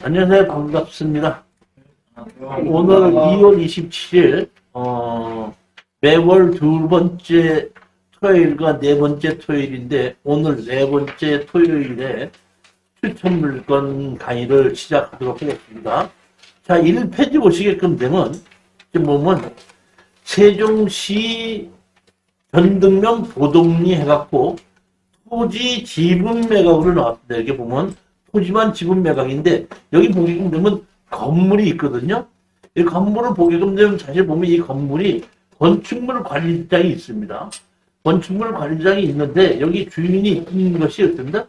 안녕하세요. 반갑습니다. 오늘 2월 27일, 매월 두 번째 토요일과 네 번째 토요일인데, 오늘 네 번째 토요일에 추천 물건 강의를 시작하도록 하겠습니다. 자, 1페이지 보시게끔 되면, 지금 보면, 세종시 전등면 보동리 해갖고, 토지 지분 매각으로 나왔습니다. 여기 보면, 토지만 지분 매각인데 여기 보게끔 되면 건물이 있거든요. 이 건물을 보게끔 되면 사실 보면 이 건물이 건축물 관리장이 있습니다. 건축물 관리장이 있는데 여기 주인이 있는 것이 어떤가?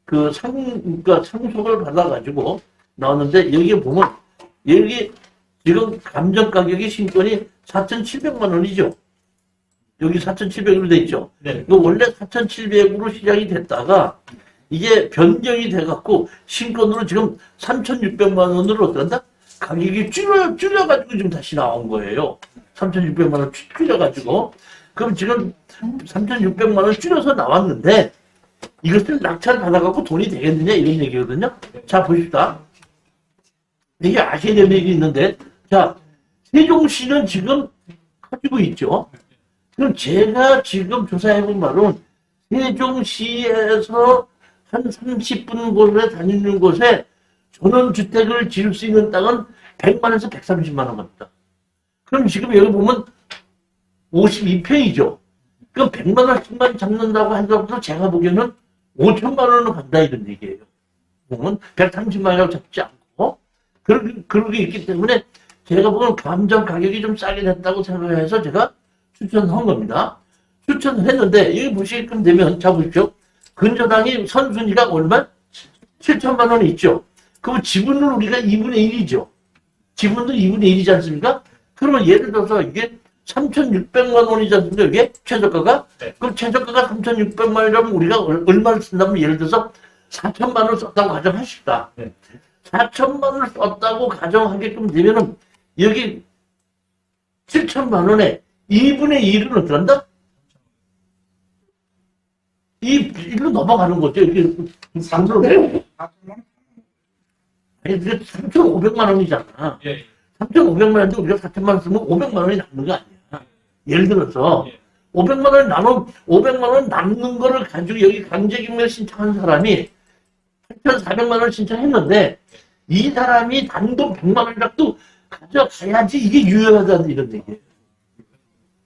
그러니까 상속을 받아가지고 나왔는데 여기 보면 여기 지금 감정 가격이 신권이 4,700만 원이죠. 여기 4,700으로 돼 있죠. 네. 이거 원래 4,700으로 시작이 됐다가 이게 변경이 돼갖고 신권으로 지금 3,600만 원으로 어떤다? 가격이 줄여가지고 지금 다시 나온 거예요. 3,600만 원 줄여가지고. 그럼 지금 3,600만 원 줄여서 나왔는데 이것을 낙찰 받아갖고 돈이 되겠느냐 이런 얘기거든요. 자, 보십시다. 이게 아셔야 되는 얘기 있는데, 자, 세종시는 지금 가지고 있죠. 그럼 제가 지금 조사해본 바로는 세종시에서 한 30분 곳에 다니는 곳에 전원주택을 지을 수 있는 땅은 100만에서 130만 원 갑니다. 그럼 지금 여기 보면 52평이죠. 그럼 100만 원씩만 잡는다고 하더라도 제가 보기에는 5천만 원은 간다 이런 얘기예요. 보면 130만 원을 잡지 않고 그렇게 있기 때문에 제가 보기에는 감정 가격이 좀 싸게 됐다고 생각해서 제가 추천한 겁니다. 추천을 했는데 여기 보시게끔 되면 자 보십시오. 근저당이 선순위가 얼마? 7천만 원이 있죠. 그럼 지분은 우리가 2분의 1이죠. 지분도 2분의 1이지 않습니까? 그러면 예를 들어서 이게 3,600만 원이지 않습니까? 이게 최저가가? 네. 그럼 최저가가 3,600만 원이라면 우리가 얼마를 쓴다면 예를 들어서 4천만 원을 썼다고 가정하십시다. 네. 4천만 원을 썼다고 가정하게끔 되면은 여기 7천만 원에 2분의 1은 어떡한다? 일로 넘어가는 거죠. 이게 상수로. 아니, 그게 3,500만 원이잖아. 예. 3,500만 원인데 우리가 4천만 원 쓰면 500만 원이 남는 거 아니야. 예를 들어서 예. 500만 원 남는 거를 가지고 여기 강제징명을 신청한 사람이 8,400만 원 신청했는데 이 사람이 단돈 100만 원이라도 가져가야지 이게 유효하다는 이런 얘기예요.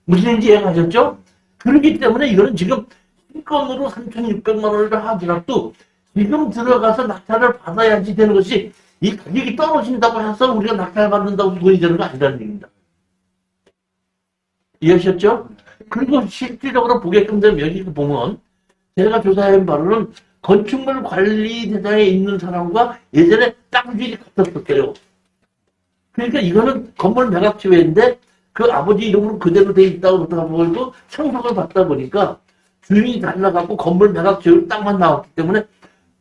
무슨 얘기인지 이해가셨죠? 그렇기 때문에 이거는 지금 신권으로 3,600만 원을 하더라도 지금 들어가서 낙찰을 받아야지 되는 것이 이 가격이 떨어진다고 해서 우리가 낙찰 받는다고 돈이 되는 거 아니라는 얘기입니다. 이해하셨죠? 그리고 실질적으로 보게끔 되면 여기 보면 제가 조사한 바로는 건축물 관리 대상에 있는 사람과 예전에 땅주인이 같았었어요. 그러니까 이거는 건물 매각 지회인데 그 아버지 이름으로 그대로 돼 있다고 보고 상속을 받다 보니까 주인이 달라갖고 건물 매각 지을 땅만 나왔기 때문에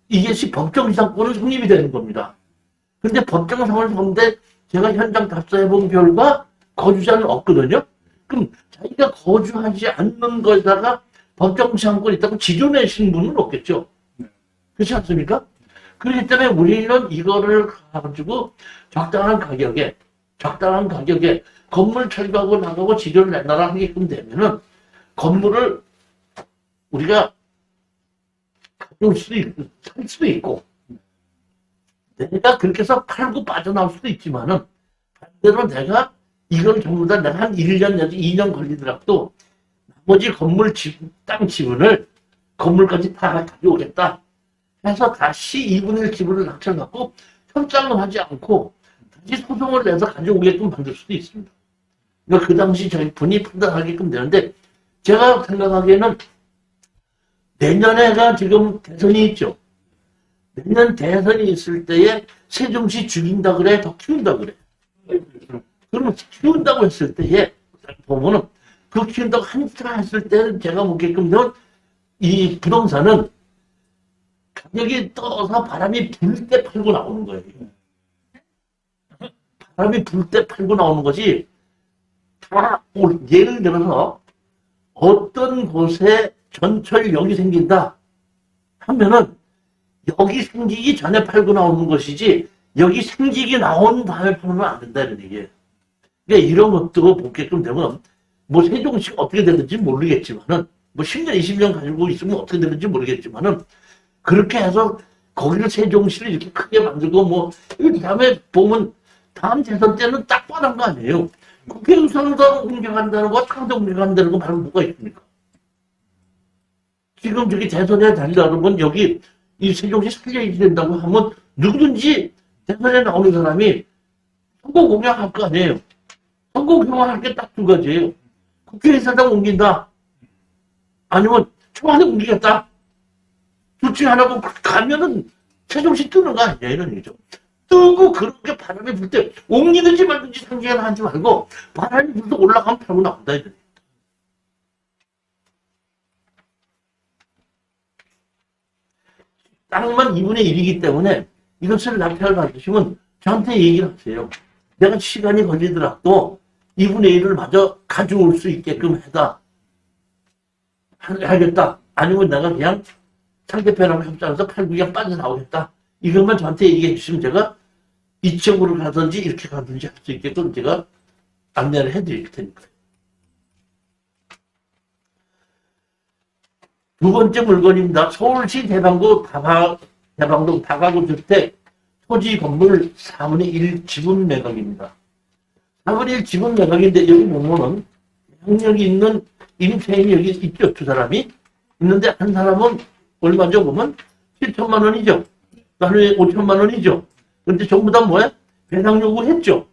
이것이 법정이상권은 성립이 되는 겁니다. 근데 법정상을 서는데 제가 현장 답사해본 결과 거주자는 없거든요. 그럼 자기가 거주하지 않는 거에다가 법정상권이 있다고 지존내신 분은 없겠죠. 그렇지 않습니까? 그렇기 때문에 우리는 이거를 가지고 적당한 가격에 건물 철거하고 나가고 지존을 내놔라 하게끔 되면은 건물을 우리가 가져올 수도 있고, 살 수도 있고, 내가 그렇게 해서 팔고 빠져나올 수도 있지만은, 반대로 내가 이걸 전부 다 내가 한 1년 내지 2년 걸리더라도 나머지 건물 땅 지분을 건물까지 다 가져오겠다 해서 다시 2분의 1 지분을 낙찰받고 협상을 하지 않고 다시 소송을 내서 가져오게끔 만들 수도 있습니다. 그러니까 그 당시 저희 분이 판단하게끔 되는데 제가 생각하기에는 내년에가 지금 대선이 있죠. 내년 대선이 있을 때에 세종시 죽인다 그래, 더 키운다 그래. 그러면 키운다고 했을 때에 보면은 그 키운다고 한참 했을 때는 제가 보게끔 되면 이 부동산은 가격이 떠서 바람이 불 때 팔고 나오는 거예요. 바람이 불 때 팔고 나오는 것이 다 예를 들어서 어떤 곳에 전철역이 생긴다 하면은 여기 생기기 전에 팔고 나오는 것이지 여기 생직이 나온 다음에 팔면 안 된다 이런 얘기예요. 그러니까 이런 것도 보게끔 되면 뭐 세종시가 어떻게 되는지 모르겠지만은 뭐 10년 20년 가지고 있으면 어떻게 되는지 모르겠지만은 그렇게 해서 거기를 세종시를 이렇게 크게 만들고 뭐 다음에 보면 다음 대선 때는 딱 뻔한 거 아니에요. 국회의원도 공격한다는 거, 창도 공격한다는 거 말고 뭐가 있습니까? 지금 저기 대선에 달리려면 여기 이 세종시 살려야 된다고 하면 누구든지 대선에 나오는 사람이 선거 공약할 거 아니에요. 선거 공약할 게 딱 두 가지예요. 국회의사당 옮긴다. 아니면 청와대 옮기겠다. 둘 중에 하나고 가면은 세종시 뜨는 거 아니냐 이런 얘기죠. 뜨고 그렇게 바람이 불 때 옮기든지 말든지 상징을 하지 말고 바람이 불때 올라가면 팔고 나온다 이런 얘기죠. 땅만 2분의 1이기 때문에 이것을 낙찰 받으시면 저한테 얘기를 하세요. 내가 시간이 걸리더라도 2분의 1을 마저 가져올 수 있게끔 해다. 하겠다. 아니면 내가 그냥 상대편하고 협상해서 팔고 그냥 빠져나오겠다. 이것만 저한테 얘기해 주시면 제가 이쪽으로 가든지 이렇게 가든지 할 수 있게끔 제가 안내를 해드릴 테니까요. 두 번째 물건입니다. 서울시 대방동 다가구 주택 토지 건물 4분의 1 지분 매각입니다. 4분의 1 지분 매각인데 여기 보면은 학력이 있는 임차인이 여기 있죠. 두 사람이 있는데 한 사람은 얼마죠? 보면 7천만 원이죠. 하루에 5천만 원이죠. 근데 전부 다 뭐야? 배당 요구를 했죠.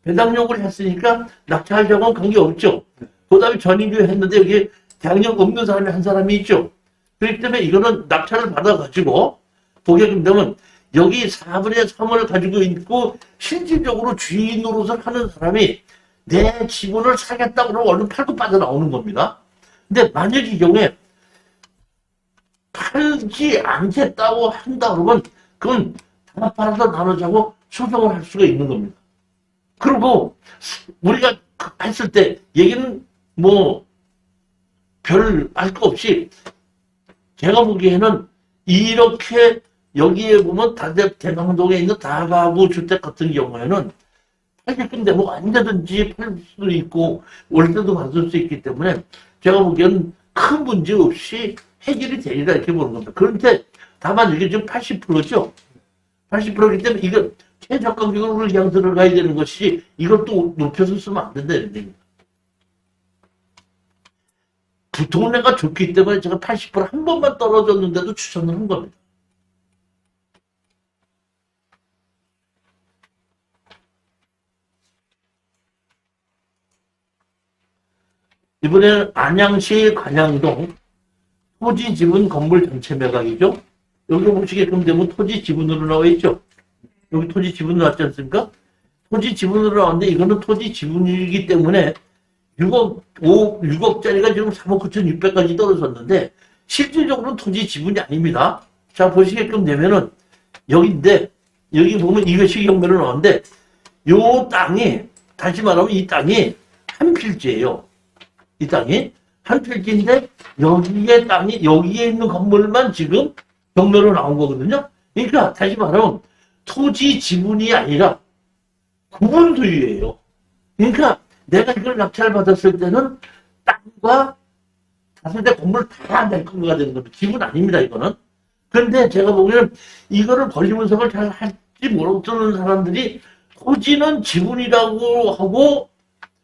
배당 요구를 했으니까 낙찰자하고는 관계없죠. 그 다음에 전입을 했는데 여기 대학력 없는 사람이 한 사람이 있죠. 그렇기 때문에 이거는 낙찰을 받아가지고 보게 된다면 여기 4분의 3을 가지고 있고 실질적으로 주인 노릇을 하는 사람이 내 지분을 사겠다고 그러면 얼른 팔고 빠져나오는 겁니다. 근데 만약 이 경우에 팔지 않겠다고 한다 그러면 그건 다 팔아서 나눠자고 소송을 할 수가 있는 겁니다. 그리고 우리가 했을 때 얘기는 뭐 별 알 거 없이 제가 보기에는 이렇게 여기에 보면 대방동에 있는 다가구 주택 같은 경우에는 팔게끔 되면 언제든지 팔 수도 있고 월세도 받을 수 있기 때문에 제가 보기에는 큰 문제 없이 해결이 되리라 이렇게 보는 겁니다. 그런데 다만 이게 지금 80%죠. 80%이기 때문에 이거 최저 가격으로 그냥 들어가야 되는 것이 이것도 높여서 쓰면 안 된다 이런 얘기입니다. 부동네가 좋기 때문에 제가 80%한 번만 떨어졌는데도 추천을 한 겁니다. 이번에는 안양시 관양동 토지 지분 건물 전체 매각이죠. 여기 보시게끔 되면 토지 지분으로 나와 있죠. 여기 토지 지분으로 나왔지 않습니까? 토지 지분으로 나왔는데 이거는 토지 지분이기 때문에 6억짜리가 지금 3억 9,600까지 떨어졌는데 실질적으로는 토지 지분이 아닙니다. 자, 보시게끔 되면은 여기인데 여기 보면 이것이 경매로 나왔는데 요 땅이 다시 말하면 이 땅이 한 필지예요. 이 땅이 한 필지인데 여기에 땅이 여기에 있는 건물만 지금 경매로 나온 거거든요. 그러니까 다시 말하면 토지 지분이 아니라 구분 소유예요. 그러니까 내가 이걸 낙찰 받았을 때는 땅과 다세대 건물 다 내 거가 되는 겁니다. 지분 아닙니다, 이거는. 그런데 제가 보기에는 이거를 권리 분석을 잘 할지 모르는 사람들이 토지는 지분이라고 하고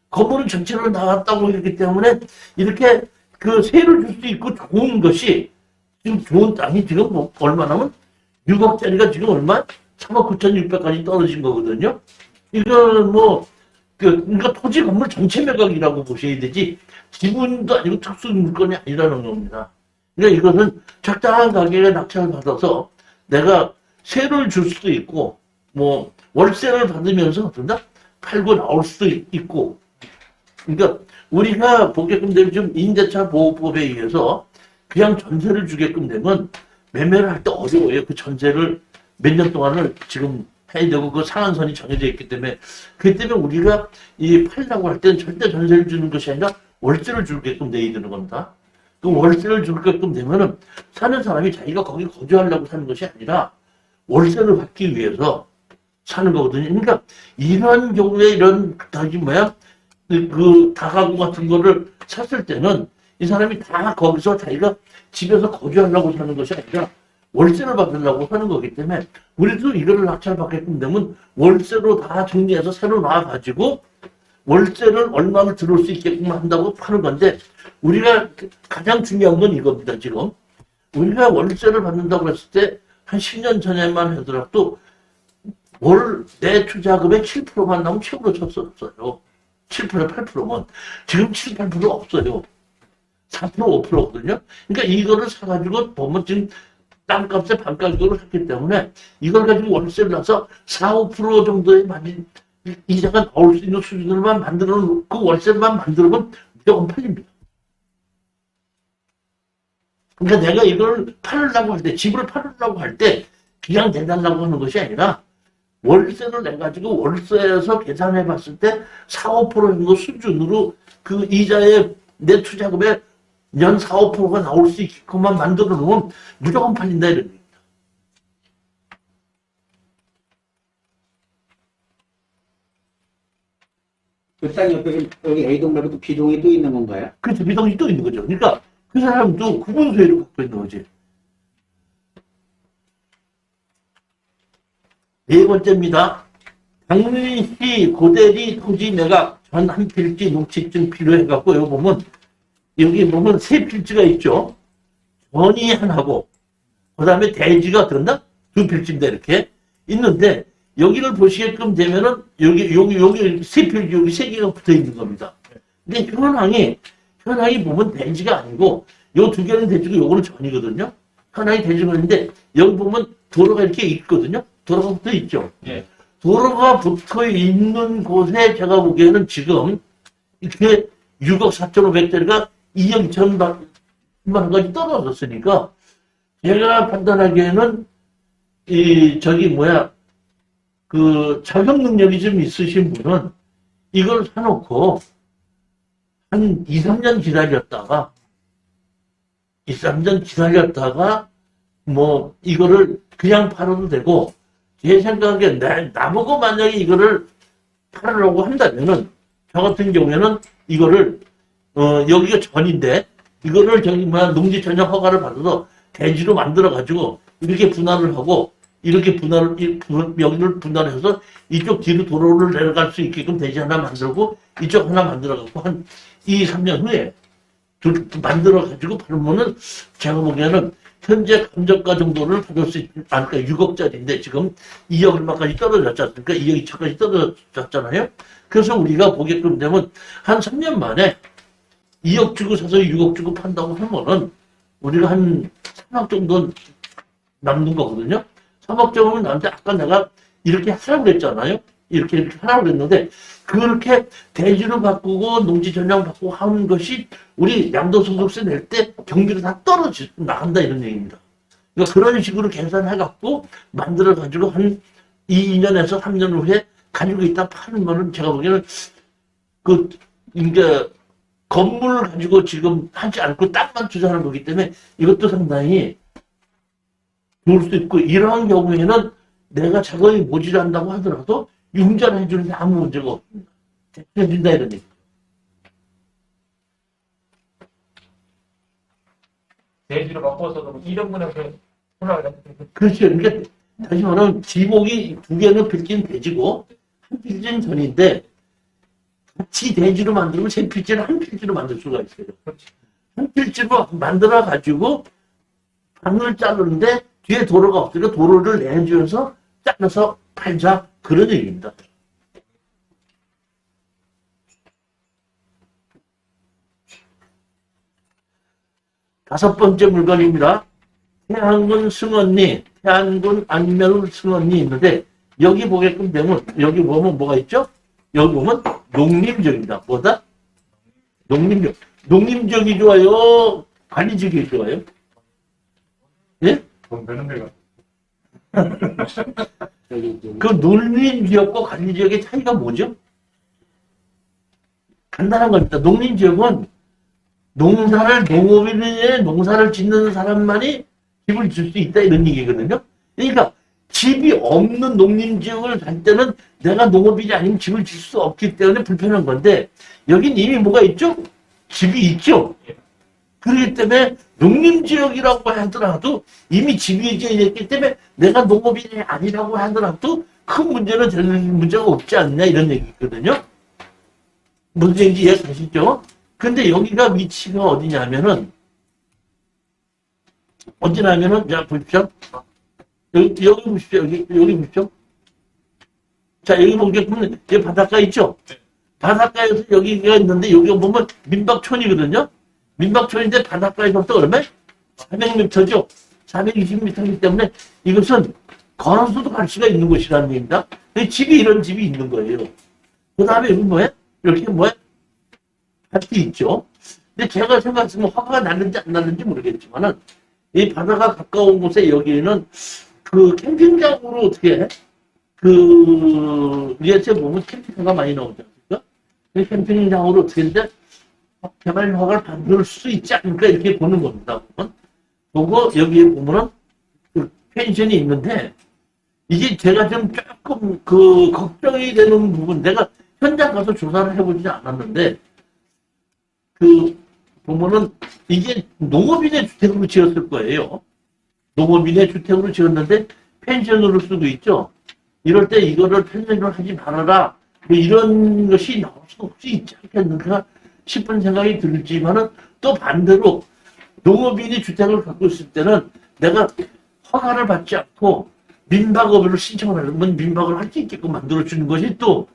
건물은 전체로 나왔다고 했기 때문에 이렇게 그 세를 줄 수 있고 좋은 것이 지금 좋은 땅이 지금 뭐 얼마나면 6억짜리가 지금 얼마? 3억 9,600까지 떨어진 거거든요. 이거는 뭐 그러니까 토지 건물 전체 매각이라고 보셔야 되지 지분도 아니고 특수 물건이 아니라는 겁니다. 그러니까 이것은 적당한 가격에 낙찰을 받아서 내가 세를 줄 수도 있고 뭐 월세를 받으면서 어떤다? 팔고 나올 수도 있고 그러니까 우리가 보게끔 되면 좀 임대차 보호법에 의해서 그냥 전세를 주게끔 되면 매매를 할 때 어려워요. 그 전세를 몇 년 동안을 지금 해야 되고 그 상한선이 정해져 있기 때문에 그렇기 때문에 우리가 이 팔려고 할 때는 절대 전세를 주는 것이 아니라 월세를 주게끔 돼야 되는 겁니다. 그 월세를 주게끔 되면은 사는 사람이 자기가 거기 거주하려고 사는 것이 아니라 월세를 받기 위해서 사는 거거든요. 그러니까 이런 경우에 이런 다시 뭐야 그 다가구 같은 거를 샀을 때는 이 사람이 다 거기서 자기가 집에서 거주하려고 사는 것이 아니라 월세를 받으려고 하는 거기 때문에 우리도 이거를 낙찰받게끔 되면 월세로 다 정리해서 새로 놔가지고 월세를 얼마를 들어올 수 있게끔 한다고 파는 건데 우리가 가장 중요한 건 이겁니다. 지금 우리가 월세를 받는다고 했을 때 한 10년 전에만 하더라도 월 내 투자금의 7%만 나오면 최고로 쳤었어요. 7%, 8%면 지금 7, 8% 없어요. 4%, 5%거든요. 그러니까 이거를 사가지고 보면 지금 땅값의 반가격으로 샀기 때문에 이걸 가지고 월세를 나서 4, 5% 정도의 마진 이자가 나올 수 있는 수준으로만 만들어 놓고 월세만 만들면 무조건 팔립니다. 그러니까 내가 이걸 팔으려고 할 때, 집을 팔으려고 할 때 그냥 내달라고 하는 것이 아니라 월세를 내가지고 월세에서 계산해 봤을 때 4, 5% 정도 수준으로 그 이자의 내 투자금의 연 4, 5%가 나올 수 있게끔만 만들어 놓으면 무조건 팔린다 이런 얘기입니다. 그 땅 옆에 여기 A동 말고 B동이 또 있는 건가요? 그렇죠. 비동이 또 있는 거죠. 그러니까 그 사람도 구분소유를 갖고 있는 거지. 네 번째입니다. 당연시 고대리 토지 매각 전 한 필지 농취증 필요해갖고 여기 보면 여기 보면 세 필지가 있죠. 전이 하나고 그 다음에 대지가 들었나? 두 필지인데 이렇게 있는데 여기를 보시게끔 되면은 여기 세 필지 여기 세 개가 붙어 있는 겁니다. 근데 현황이 보면 대지가 아니고 요 두 개는 대지고 요거는 전이거든요. 현황이 대지가 있는데 여기 보면 도로가 이렇게 있거든요. 도로가 붙어 있죠. 예. 도로가 붙어 있는 곳에 제가 보기에는 지금 이렇게 6억 4,500짜리가 2억 2천만 원까지 떨어졌으니까 제가 판단하기에는 그 자격 능력이 좀 있으신 분은 이걸 사놓고 한 2, 3년 기다렸다가 뭐 이거를 그냥 팔아도 되고 제 생각에 나보고 만약에 이거를 팔으려고 한다면은 저 같은 경우에는 이거를 여기가 전인데 이거를 농지 전용 허가를 받아서 대지로 만들어 가지고 이렇게 분할을 하고 이렇게 여기를 분할해서 이쪽 뒤로 도로를 내려갈 수 있게끔 대지 하나 만들고 이쪽 하나 만들어 갖고 한 2, 3년 후에 만들어 가지고 팔면은 제가 보기에는 현재 감정가 정도를 받을 수 않을까. 6억짜리인데 지금 2억 얼마까지 떨어졌지 않습니까? 2억 2천까지 떨어졌잖아요. 그래서 우리가 보게끔 되면 한 3년 만에 2억 주고 사서 6억 주고 판다고 하면은 우리가 한 3억 정도 남는 거거든요. 3억 정도는 남는데 아까 내가 이렇게 하라고 그랬잖아요. 이렇게 하라고 그랬는데 그렇게 대지로 바꾸고 농지 전용 바꾸고 하는 것이 우리 양도소득세 낼 때 경비로 다 떨어져 나간다 이런 얘기입니다. 그러니까 그런 식으로 계산해갖고 만들어가지고 한 2년에서 3년 후에 가지고 있다 파는 거는 제가 보기에는 그러니까 건물을 가지고 지금 하지 않고 땅만 투자하는 거기 때문에 이것도 상당히 좋을 수 있고 이러한 경우에는 내가 자금이 모자란다고 하더라도 융자를 해주는데 아무 문제가 없습니다. 해준다 이런 얘기. 대지로 바꿔서도 1억분의 손해가 그렇죠. 그러니까 다시 말하면 지목이 두 개는 필지는 대지고 한 필지는 전인데 같이 대지로 만들면 세 필지는 한 필지로 만들 수가 있어요. 한 필지로 만들어 가지고 방을 자르는데 뒤에 도로가 없으니까 도로를 내주면서 잘라서 팔자 그런 얘기입니다. 다섯 번째 물건입니다. 태안군 승언리, 태안군 안면 승언리 있는데 여기 보게끔 되면 여기 보면 뭐가 있죠? 여기 보면 농림지역입니다. 뭐다? 농림지역. 농림지역이 좋아요? 관리지역이 좋아요? 예? 돈 되는 데가. 그 농림지역과 관리지역의 차이가 뭐죠? 간단한 겁니다. 농림지역은 농사를 짓는 사람만이 집을 줄 수 있다 이런 얘기거든요. 그러니까 집이 없는 농림지역을 갈 때는 내가 농업인이 아니면 집을 질 수 없기 때문에 불편한 건데, 여긴 이미 뭐가 있죠? 집이 있죠? 그렇기 때문에 농림지역이라고 하더라도 이미 집이 있기 때문에 내가 농업인이 아니라고 하더라도 큰 문제는 될 문제가 없지 않냐 이런 얘기 있거든요. 무슨 얘기인지 이해가시죠? 근데 여기가 위치가 어디냐면은, 어디냐면은, 자, 보십시오. 여기 보십시오. 여기 보십시오. 자, 여기 보시면, 여기 바닷가 있죠? 바닷가에서 여기가 있는데, 여기 보면 민박촌이거든요? 민박촌인데 바닷가에서부터 그러면 400m죠? 420m이기 때문에 이것은 걸어서도 갈 수가 있는 곳이라는 얘기입니다. 집이 이런 집이 있는 거예요. 그 다음에 여기 뭐야? 이렇게 뭐야? 밭이 있죠? 근데 제가 생각했으면 화가 나는지 안 나는지 모르겠지만은, 이 바다가 가까운 곳에 여기는 그 캠핑장으로 어떻게 해? 위에서 보면 캠핑카가 많이 나오지 않습니까? 그 캠핑장으로 어떻게 했는데, 개발 허가를 받을 수 있지 않을까 이렇게 보는 겁니다. 보고 여기에 보면은 그 펜션이 있는데, 이게 제가 좀 조금 걱정이 되는 부분, 내가 현장 가서 조사를 해보지 않았는데, 보면은 이게 농업인의 주택으로 지었을 거예요. 농업인의 주택으로 지었는데 펜션으로 쓰고 있죠. 이럴 때 이거를 펜션으로 하지 말아라. 뭐 이런 것이 나올 수 있지 않겠는가 싶은 생각이 들지만은, 또 반대로 농업인이 주택을 갖고 있을 때는 내가 허가를 받지 않고 민박업으로 신청을 하면 민박을 할 수 있게끔 만들어주는 것이 또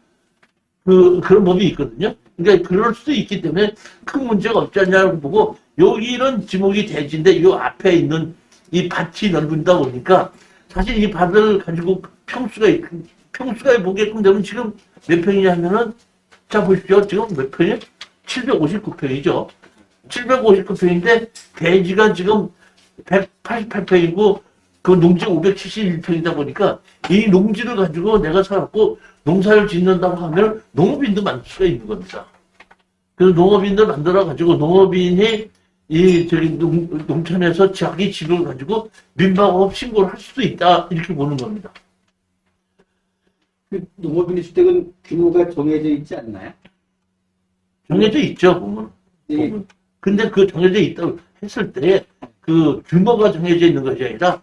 그런 법이 있거든요. 그러니까 그럴 수도 있기 때문에 큰 문제가 없지 않냐고 보고, 여기는 지목이 대지인데 이 앞에 있는 이 밭이 넓은다 보니까 사실 이 밭을 가지고 평수가 보게끔 되면 지금 몇 평이냐 하면은, 자 보십시오. 지금 몇 평이에요? 759평이죠. 759평인데 대지가 지금 188평이고 그 농지 571평이다 보니까 이 농지를 가지고 내가 사갖고 농사를 짓는다고 하면 농업인도 만들 수가 있는 겁니다. 그래서 농업인들 만들어가지고 농업인이 농촌에서 자기 집을 가지고 민박업 신고를 할 수도 있다 이렇게 보는 겁니다. 그 농업인의 주택은 규모가 정해져 있지 않나요? 정해져 있죠, 보면. 예. 근데 그 정해져 있다고 했을 때 그 규모가 정해져 있는 것이 아니라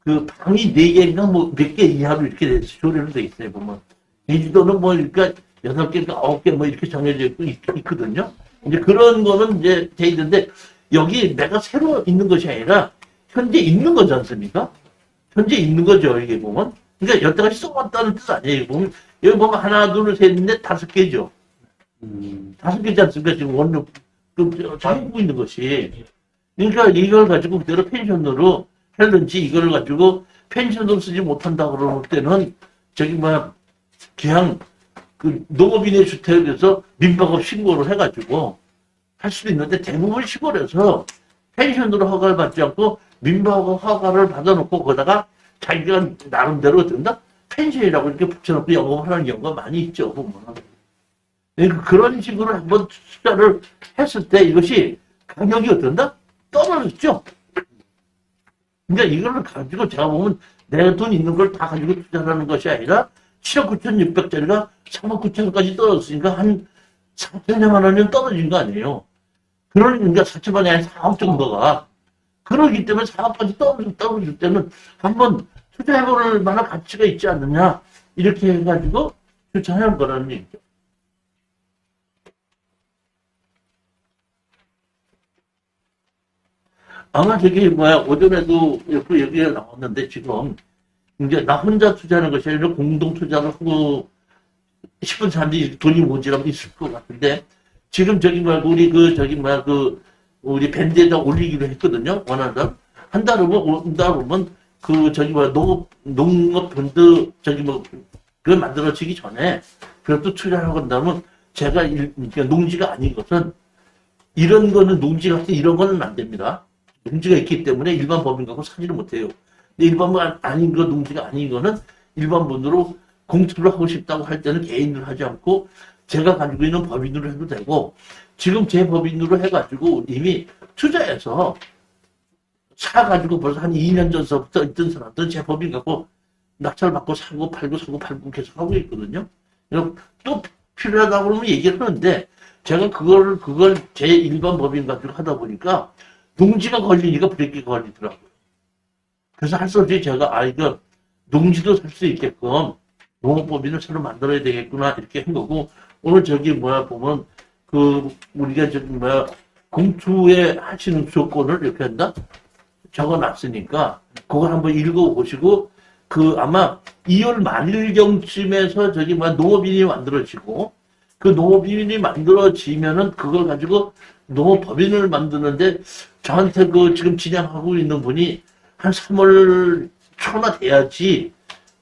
그 방이 4개인가 뭐 몇 개 이하로 이렇게 조례로 돼 있어요, 보면. 제주도는 뭐, 그러니까 6개, 9개 뭐 이렇게 정해져 있거든요. 이제 그런 거는 이제 돼 있는데, 여기 내가 새로 있는 것이 아니라 현재 있는 거지 않습니까? 현재 있는 거죠, 이게 보면. 그러니까 여태까지 써왔다는 뜻 아니에요, 이거 보면. 여기 보면 하나, 둘, 셋, 넷, 5개죠. 5개지 않습니까? 지금 원룸, 잘하고 있는 것이. 그러니까 이걸 가지고 그대로 펜션으로 했는지, 이걸 가지고 펜션으로 쓰지 못한다 그럴 때는, 그냥 농업인의 주택에서 민박업 신고를 해가지고 할 수도 있는데, 대부분 시골에서 펜션으로 허가를 받지 않고 민박업 허가를 받아놓고 거기다가 자기가 나름대로 된다? 펜션이라고 이렇게 붙여놓고 영업하는 경우가 많이 있죠, 보면. 그러니까 그런 식으로 한번 투자를 했을 때 이것이 가격이 어떤다? 떨어졌죠? 그러니까 이걸 가지고 제가 보면 내 돈 있는 걸 다 가지고 투자를 하는 것이 아니라 7억 9,600짜리가 3억 9천까지 떨어졌으니까 한 4천여만 원은 떨어진 거 아니에요. 그러니까 4천만이 아니라 4억 정도가. 그러기 때문에 4억까지 떨어질 때는 한번 투자해볼 만한 가치가 있지 않느냐. 이렇게 해가지고 추천할 거라는 얘기죠. 아마 저기 오전에도 그 얘기가 나왔는데, 지금 이제 나 혼자 투자하는 것이 아니라 공동 투자를 하고 싶은 사람들이 돈이 모자라면 있을 것 같은데, 지금 우리 밴드에다 올리기로 했거든요. 원한다. 온다 그러면 농업 밴드 그걸 만들어지기 전에 그것도 투자를 한다면, 제가 농지가 아닌 것은 이런 거는 농지 같은 이런 거는 안 됩니다. 농지가 있기 때문에 일반 법인 갖고 사지를 못해요. 근데 일반 아닌 거, 농지가 아닌 거는 일반 분으로 공투를 하고 싶다고 할 때는 개인으로 하지 않고 제가 가지고 있는 법인으로 해도 되고, 지금 제 법인으로 해가지고 이미 투자해서 사가지고 벌써 한 2년 전서부터 있던 사람들은 제 법인 갖고 낙찰받고 사고 팔고 사고 팔고 계속 하고 있거든요. 그래서 또 필요하다고 그러면 얘기를 하는데 제가 그걸 제 일반 법인 가지고 하다 보니까 농지가 걸리니까 브레이크가 걸리더라고요. 그래서 할 수 없이 제가 이거 농지도 살 수 있게끔 농업법인을 새로 만들어야 되겠구나 이렇게 한 거고 오늘 보면 우리가 공투에 하시는 조건을 이렇게 한다 적어놨으니까 그걸 한번 읽어보시고 아마 2월 말일경쯤에서 농업인이 만들어지고 그 농업인이 만들어지면은 그걸 가지고 농업법인을 만드는데 저한테 지금 진행하고 있는 분이 한 3월 초나 돼야지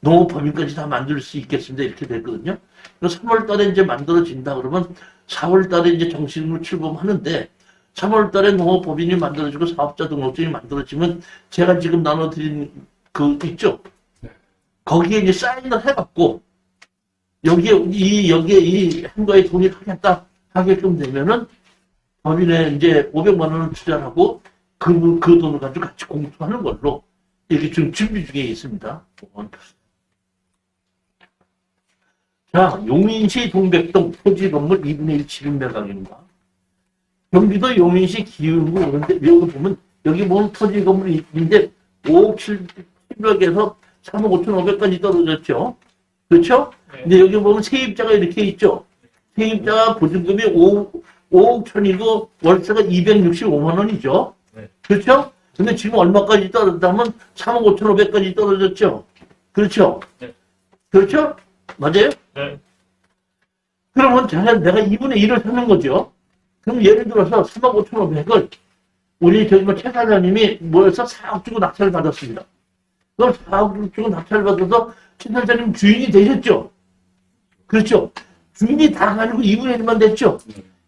농업법인까지 다 만들 수 있겠습니다. 이렇게 됐거든요. 3월 달에 이제 만들어진다 그러면 4월 달에 이제 정식으로 출범하는데 3월 달에 농업법인이 만들어지고 사업자 등록증이 만들어지면 제가 지금 나눠드린 있죠? 거기에 이제 사인을 해갖고 여기에 이 한거에 돈입하겠다 하게끔 되면은 법인에 이제 500만 원을 투자하고 그 돈을 가지고 같이 공투하는 걸로 이렇게 지금 준비 중에 있습니다. 자, 용인시 동백동 토지 건물 2분의 1 지분 매각입니다. 경기도 용인시 기흥구 그런데 여기 보면 토지 건물인데 5억 700에서 3억 5,500까지 떨어졌죠. 그렇죠? 네. 근데 여기 보면 세입자가 이렇게 있죠. 세입자 보증금이 5억 1,000이고 월세가 265만 원이죠. 네. 그렇죠? 근데 지금 얼마까지 떨어졌다면 3억 5,500까지 떨어졌죠. 그렇죠? 네. 그렇죠? 맞아요? 네. 그러면 내가 2분의 1을 사는 거죠. 그럼 예를 들어서 3억 5,500을 우리 최 사장님이 모여서 4억 주고 낙찰을 받았습니다. 그럼 4억 주고 낙찰을 받아서 최 사장님 주인이 되셨죠? 그렇죠? 주인이 다 가지고 2분의 1만 됐죠?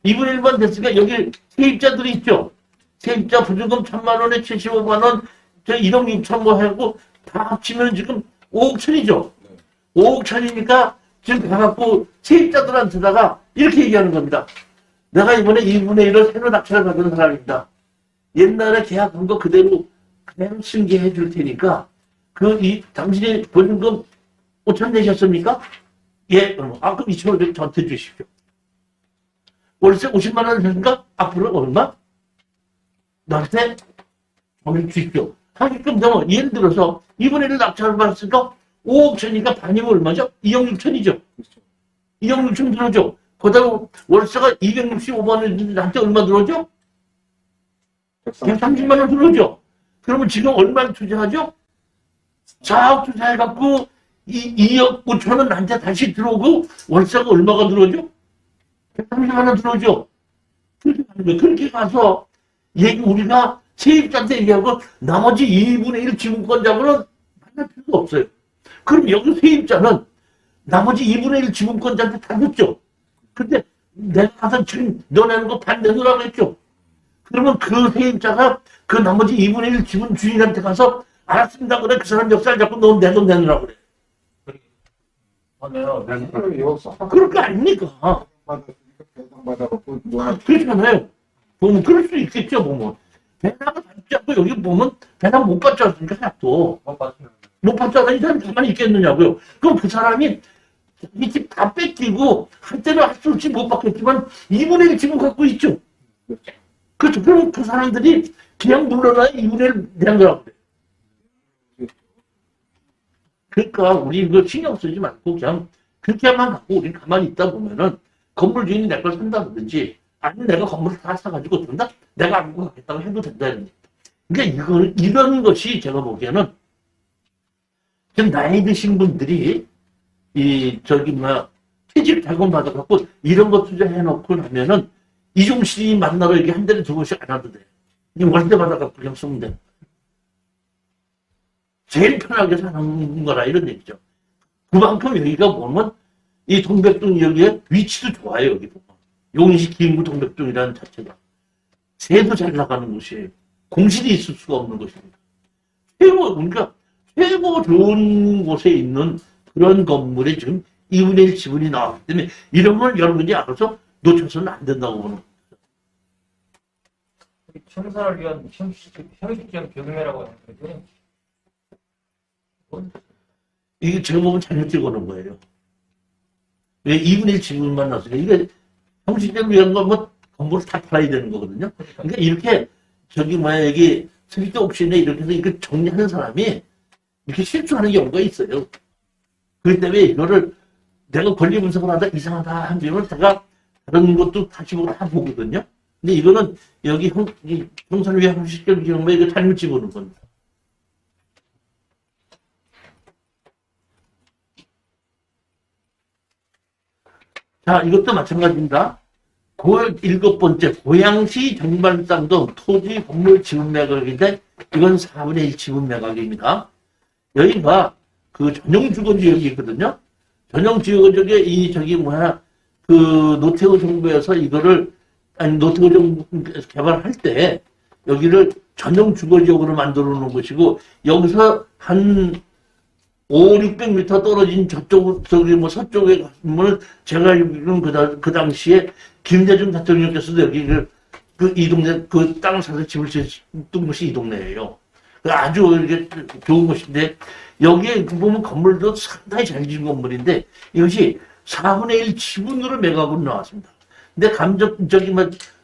2분의 1만 됐으니까 여기 세입자들이 있죠? 세입자 보증금 1,000만 원에 75만 원, 1억 6천 뭐 하고 다 합치면 지금 5억 천이죠? 5억 천이니까 지금 가갖고 세입자들한테다가 이렇게 얘기하는 겁니다. 내가 이번에 2분의 1을 새로 낙찰을 받은 사람입니다. 옛날에 계약한 거 그대로 승계해 줄 테니까 당신이 보증금 5천 내셨습니까? 예. 그럼 2,500 저한테 주십시오. 월세 50만 원 내셨습니까? 앞으로 얼마? 나한테 돈을 주십시오. 하게끔 되면 예를 들어서 2분의 1 낙찰을 받았으니까 5억 천이니까 반이면 얼마죠? 2억 6천이죠. 2억 6천 들어오죠. 거기다가 월세가 265만 원인데 나한테 얼마 들어오죠? 130만 원 들어오죠. 그러면 지금 얼마를 투자하죠? 4억 투자해갖고 2억 5천 원 나한테 다시 들어오고 월세가 얼마가 들어오죠? 130만 원 들어오죠. 그렇게 가는 거예요. 그렇게 가서 우리가 세입자한테 얘기하고 나머지 2분의 1 지분권자분은 만날 필요가 없어요. 그럼 여기 세입자는 나머지 2분의 1 지분권자한테 다 줬죠. 근데 내가 가서 지금 너네는 거 반 내놓으라고 했죠. 그러면 그 세입자가 그 나머지 2분의 1 지분 주인한테 가서 알았습니다. 그래. 그 사람 역사를 잡고 너 내 돈 내놓으라고 그래. 하네요. 그럴 거 아닙니까? 배당받아갖고 그렇잖아요. 보면 그럴 수 있겠죠. 보면 배당을 받지 않고 여기 보면 배당 못 받지 않습니까? 하나도 못 받잖아. 이 사람이 가만히 있겠느냐고요. 그럼 그 사람이 이 집 다 뺏기고 한때는 할 수 없이 못 받겠지만 2분의 1 지분 갖고 있죠. 그렇죠. 그럼 그 사람들이 그냥 물러나야 2분의 1 낸 거라고 그래. 그러니까 우리 이거 신경 쓰지 말고 그냥 그렇게만 갖고 우리 가만히 있다 보면은 건물 주인이 내 걸 산다든지 아니면 내가 건물을 다 사가지고 준다? 내가 안 가겠다고 해도 된다는 얘기. 그러니까 이런 것이 제가 보기에는 지금 나이 드신 분들이 퇴직 자금 받아갖고 이런 거 투자해놓고 나면은 이종신이 만나러 이렇게 한 달에 2번씩 안 와도 돼. 그냥 월세 받아갖고 그냥 쓰면 돼. 제일 편하게 사는 거라 이런 얘기죠. 그만큼 여기가 보면 이 동백동 여기에 위치도 좋아요. 여기 보면 용인시 기흥구 동백동이라는 자체가 새도 잘 나가는 곳이에요. 공실이 있을 수가 없는 곳입니다. 그러니까 최고 좋은 곳에 있는 그런 건물에 지금 2분의 1 지분이 나왔기 때문에 이런 걸 여러분이 알아서 놓쳐서는 안 된다고 보는 겁니다. 청사를 위한 형식적 경매라고 하는 거죠. 이게 제가 보면 잘못 찍어놓은 거예요. 왜 2분의 1 지분만 나왔어요. 이게 형식적으로 이런 거뭐 건물을 다 팔아야 되는 거거든요. 그러니까 이렇게 저기 뭐야 여기 스피드 옵션에 이렇게 해서 이거 정리하는 사람이 이렇게 실수하는 경우가 있어요. 그렇기 때문에 이거를 내가 권리 분석을 하다 이상하다 하면 제가 다른 것도 다시 보고 다 보거든요. 근데 이거는 여기 형산위에 형식적 경우에 이거 잘못 집어넣은 겁니다. 자, 이것도 마찬가지입니다. 7번째, 고양시 정발상동 토지 건물 지분 매각인데, 이건 4분의 1 지분 매각입니다. 여기가 그 전용 주거 지역이 있거든요. 전용 주거 지역에 노태우 정부에서 이거를, 노태우 정부 개발할 때, 여기를 전용 주거 지역으로 만들어 놓은 것이고, 여기서 한 500-600m 떨어진 서쪽에 가면 제가 알기로는 그 당시에 김대중 대통령께서도 여기를 이 동네 그 땅을 사서 집을 짓던 곳이 이 동네예요. 아주 이게 좋은 곳인데 여기에 보면 건물도 상당히 잘 지은 건물인데 이것이 4분의 1 지분으로 매각으로 나왔습니다. 근데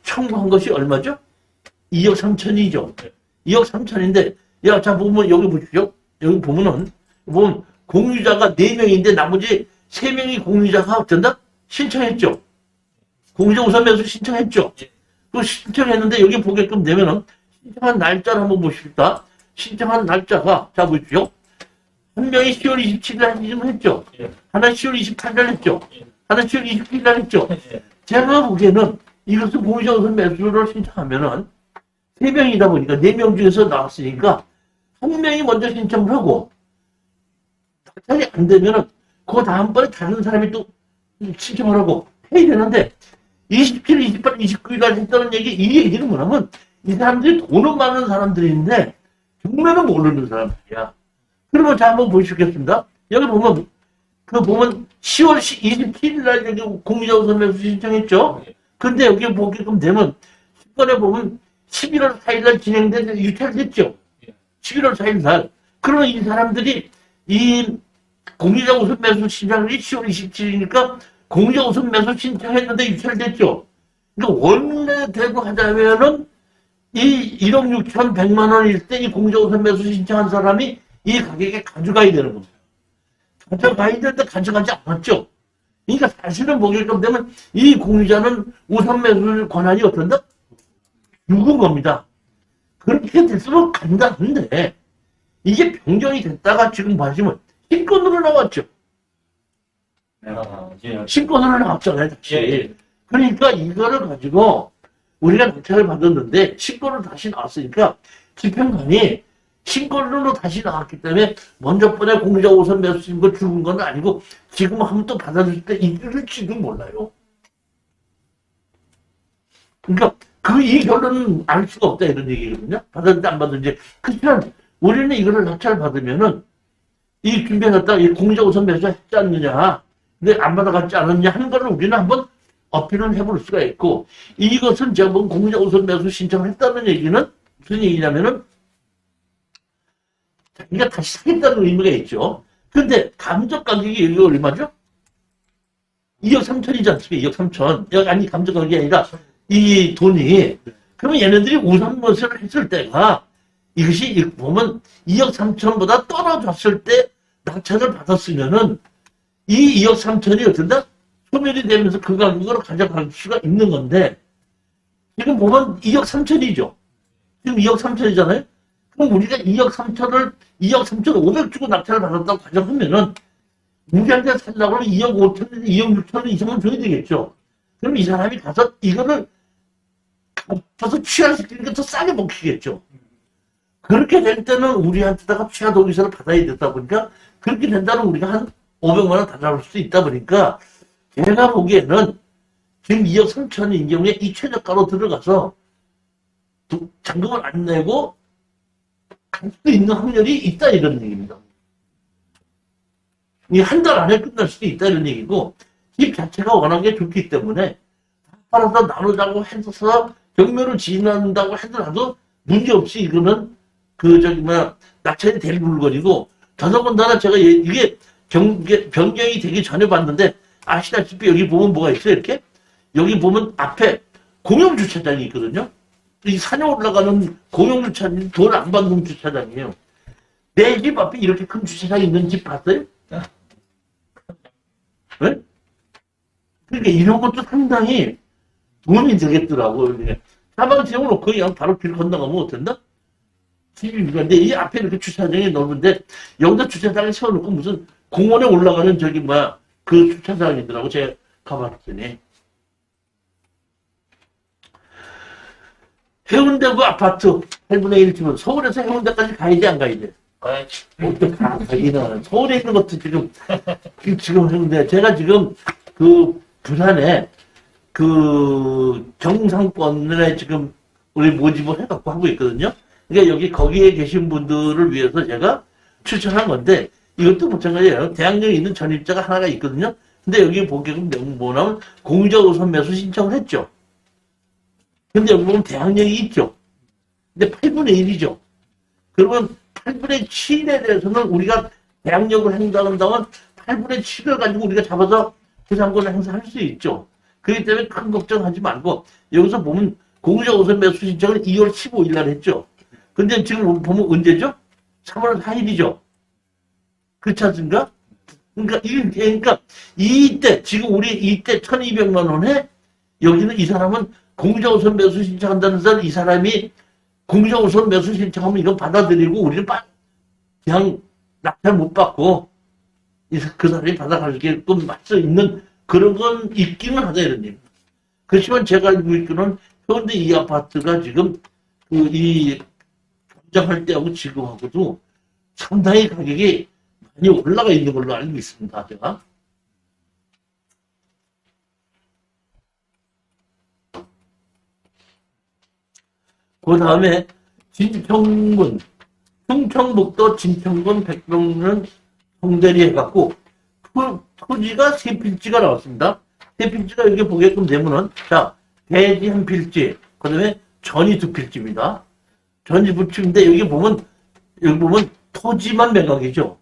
청구한 것이 얼마죠? 2억 3천이죠. 2억 3천인데 자 보면 여기 보십시오. 여기 보면 공유자가 4명인데 나머지 3명이 공유자가 어쩐다? 신청했죠. 공유자 우선 매수 신청했죠. 그 신청했는데 여기 보게끔 되면은 신청한 날짜를 한번 보십시다. 신청한 날짜가 자 보십시오. 한 명이 10월 27일 날 했죠. 하나 10월 28일 했죠. 하나 10월 29일 날 했죠. 제가 보기에는 이것을 공유자 우선 매수를 신청하면은 3명이다 보니까 4명 중에서 나왔으니까 한 명이 먼저 신청을 하고 낙찰이 안 되면은 그 다음번에 다른 사람이 또 신청을 하고 해야 되는데 27, 28, 29일 날 했다는 이 얘기는 뭐냐면 이 사람들이 돈은 많은 사람들인데 정말은 모르는 사람들이야. 그러면 자 한번 보시겠습니다. 여기 보면 10월 27일 날 여기 공유자 우선 매수 신청했죠. 근데 여기 보게끔 되면 10번에 보면 11월 4일 날 진행된 유찰됐죠. 11월 4일 날. 그러면 이 사람들이 이 공유자 우선 매수 신청이 10월 27일이니까 공유자 우선 매수 신청했는데 유찰됐죠. 그러니까 원래대로 하자면은 이 1억 6,100만 원일 때 이 공유자 우선 매수 신청한 사람이 이 가격에 가져가야 되는 겁니다. 가져가야 되는데 가져가지 않았죠. 그러니까 사실은 보게끔 되면 이 공유자는 우선 매수 권한이 어떤다? 죽은 겁니다. 그렇게 됐으면 간단한데 이게 변경이 됐다가 지금 보시면 신권으로 나왔죠. 신권으로 나왔잖아요, 다시. 그러니까 이거를 가지고 우리가 낙찰을 받았는데 신권으로 다시 나왔으니까 집행관이 신권으로 다시 나왔기 때문에 먼저 번에 공유자 우선 매수 신고 죽은 건 아니고 지금 한번 또 받아줄 때 이럴지도 몰라요. 그러니까 이 결론은 알 수가 없다 이런 얘기거든요. 받았는지 안 받았는지. 그렇지만 우리는 이거를 낙찰 받으면은 이 준비해놨다 이 공유자 우선 매수 했지 않느냐, 근데 안 받아갔지 않았느냐 하는 거를 우리는 한번 어필을 해볼 수가 있고, 이것은 제가 본 공유자 우선 매수 신청을 했다는 얘기는 무슨 얘기냐면은 자기가 다시 사겠다는 의미가 있죠. 근데 감정 가격이 여기 얼마죠? 2억 3천이지 않습니까? 2억 3천. 아니 감정 가격이 아니라 이 돈이. 그러면 얘네들이 우선 매수를 했을 때가 이것이 보면 2억 3천보다 떨어졌을 때 낙찰을 받았으면은 이 2억 3천이 어떤다? 소멸이 되면서 그 가격으로 가져갈 수가 있는 건데 지금 보면 2억 3천이죠. 지금 2억 3천이잖아요. 그럼 우리가 2억 3천 500 주고 낙찰을 받았다고 가정하면은 우리한테 살려고 하면 2억 5천, 2억 6천 이상은 줘야 되겠죠. 그럼 이 사람이 가서 이거를 가서 취하시키니까 더 싸게 먹히겠죠. 그렇게 될 때는 우리한테다가 취하 동의서를 받아야 되다 보니까 그렇게 된다면 우리가 한 500만 원 다 잡을 수 있다 보니까 제가 보기에는 지금 2억 3천인 경우에 이 최저가로 들어가서 잔금을 안 내고 갈 수도 있는 확률이 있다 이런 얘기입니다. 이 한 달 안에 끝날 수도 있다 이런 얘기고, 집 자체가 워낙에 좋기 때문에 팔아서 나누자고 해서 경매를 진행한다고 하더라도 문제없이 이거는 낙찰이 될 물건이고, 더더군다나 제가 이게 변경이 되기 전에 봤는데 아시다시피 여기 보면 뭐가 있어요? 이렇게 여기 보면 앞에 공용주차장이 있거든요. 이 산에 올라가는 공용주차장이 돈 안 받는 주차장이에요. 내 집 앞에 이렇게 큰 주차장이 있는 집 봤어요? 네? 그러니까 이런 것도 상당히 도움이 되겠더라고요. 사방 세워놓고 그냥 바로 길 건너가면 어떤다? 근데 이 앞에 이렇게 주차장이 넓은데 여기다 주차장에 세워놓고 무슨 공원에 올라가는 저기 뭐야 그 주차장이더라고. 제가 가봤더니 해운대구 아파트 8분의 1집은 서울에서 해운대까지 가야 돼 안 가야 돼? 가기는 서울에 있는 것도 지금 해운대 제가 지금 그 부산에 그 경상권에 지금 우리 모집을 해갖고 하고 있거든요. 그러니까 여기 거기에 계신 분들을 위해서 제가 추천한 건데 이것도 마찬가지예요. 대학령에 있는 전입자가 하나가 있거든요. 근데 여기 보기에는 뭐냐면 공정우선 매수 신청을 했죠. 근데 여기 보면 대학령이 있죠. 근데 8분의 1이죠. 그러면 8분의 7에 대해서는 우리가 대학령을 행사한다면 8분의 7을 가지고 우리가 잡아서 부상권을 행사할 수 있죠. 그렇기 때문에 큰 걱정하지 말고 여기서 보면 공정우선 매수 신청을 2월 15일 날 했죠. 근데 지금 보면 언제죠? 3월 4일이죠. 그렇지 않습니까? 그러니까 이때 지금 우리 이때 1,200만 원에 여기는 이 사람은 공정우선 매수 신청한다는 사람 이 사람이 공정우선 매수 신청하면 이건 받아들이고 우리는 그냥 낙찰 못 받고 그 사람이 받아가게끔 맞서 있는 그런 건 있기는 하다 이런 얘기. 그렇지만 제가 알고 있기는 현대 이 아파트가 지금 이 경작할 때하고 지금하고도 상당히 가격이 많이 올라가 있는 걸로 알고 있습니다. 제가. 그 다음에 진청군, 충청북도 진청군 백병면 성대리 해갖고 토지가 세 필지가 나왔습니다. 세 필지가 여기 보게끔 되면은 자 대지 한 필지, 그 다음에 전이 두 필지입니다. 전지 부침인데 여기 보면 토지만 매각이죠.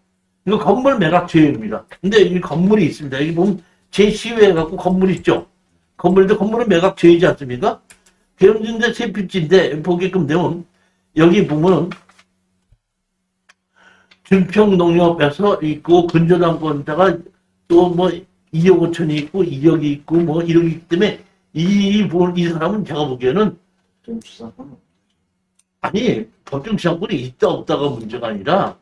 이거 건물 매각 제외입니다. 근데 여기 건물이 있습니다. 여기 보면 제시외 해갖고 건물 있죠. 건물은 매각 제외지 않습니까? 대형진대 세 필지인데 보게끔 되면 여기 보면은 준평농협에서 있고 근저당권자가 또 뭐 2억 5천이 있고 2억이 있고 뭐 1억이 있기 때문에 이 사람은 제가 보기에는 아니 법정 지상권이 있다 없다가 문제가 아니라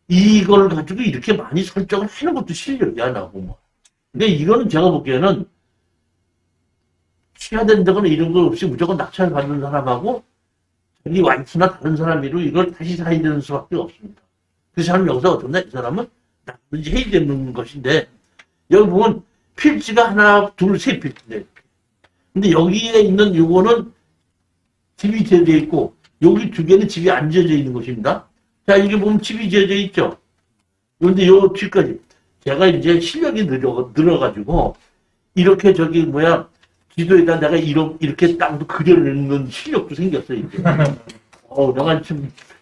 이걸 가지고 이렇게 많이 설정을 하는 것도 실력이야 나고 뭐. 근데 이거는 제가 보기에는 취하된다거나 이런 거 없이 무조건 낙찰 받는 사람하고 자기 와이프나 다른 사람이로 이걸 다시 사야 되는 수밖에 없습니다. 그 사람이 여기서 어떤다? 이 사람은 나든지 해야 되는 것인데 여기 보면 필지가 하나, 둘, 세 필지인데 근데 여기에 있는 요거는 집이 지어져 있고 여기 두 개는 집이 안 지어져 있는 것입니다. 자, 여기 보면 집이 지어져 있죠. 그런데 요 뒤까지 제가 이제 실력이 늘어가지고 이렇게 저기 뭐야 지도에다 내가 이렇게 땅도 그려내는 실력도 생겼어요, 이제.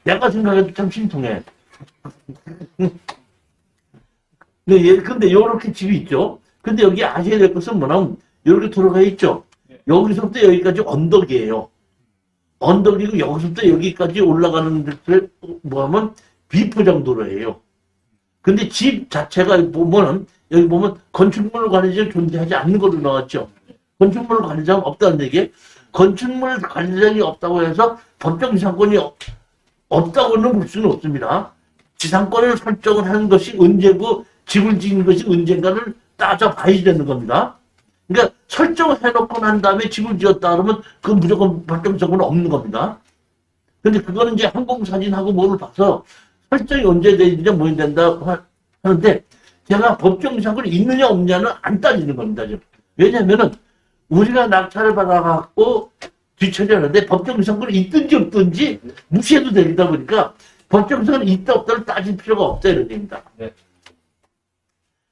내가 생각해도 참 신통해. 근데 요렇게 집이 있죠. 근데 여기 아셔야 될 것은 뭐냐면, 요렇게 돌아가 있죠. 여기서부터 여기까지 언덕이에요. 언덕이고, 여기서부터 여기까지 올라가는 데를 뭐하면 비포장도로예요. 근데 집 자체가 보면은, 여기 보면 건축물 관리자가 존재하지 않는 걸로 나왔죠. 건축물 관리자가 없다는 얘기. 건축물 관리자가 없다고 해서 법정 지상권이 없다고는 볼 수는 없습니다. 지상권을 설정을 하는 것이 언제고 집을 지은 것이 언젠가를 따져봐야 되는 겁니다. 그러니까 설정을 해놓고 난 다음에 집을 지었다 그러면 그건 무조건 법정 지상권은 없는 겁니다. 근데 그거는 이제 항공사진하고 뭐를 봐서 설정이 언제 되느냐 뭐 된다 하는데 제가 법정 지상권이 있느냐 없느냐는 안 따지는 겁니다. 왜냐면은 우리가 낙찰을 받아갖고 뒤처리하는데 법정 지상권이 있든지 없든지 무시해도 되다 보니까 법정 지상권이 있다 없다를 따질 필요가 없다 이런 얘기입니다. 네.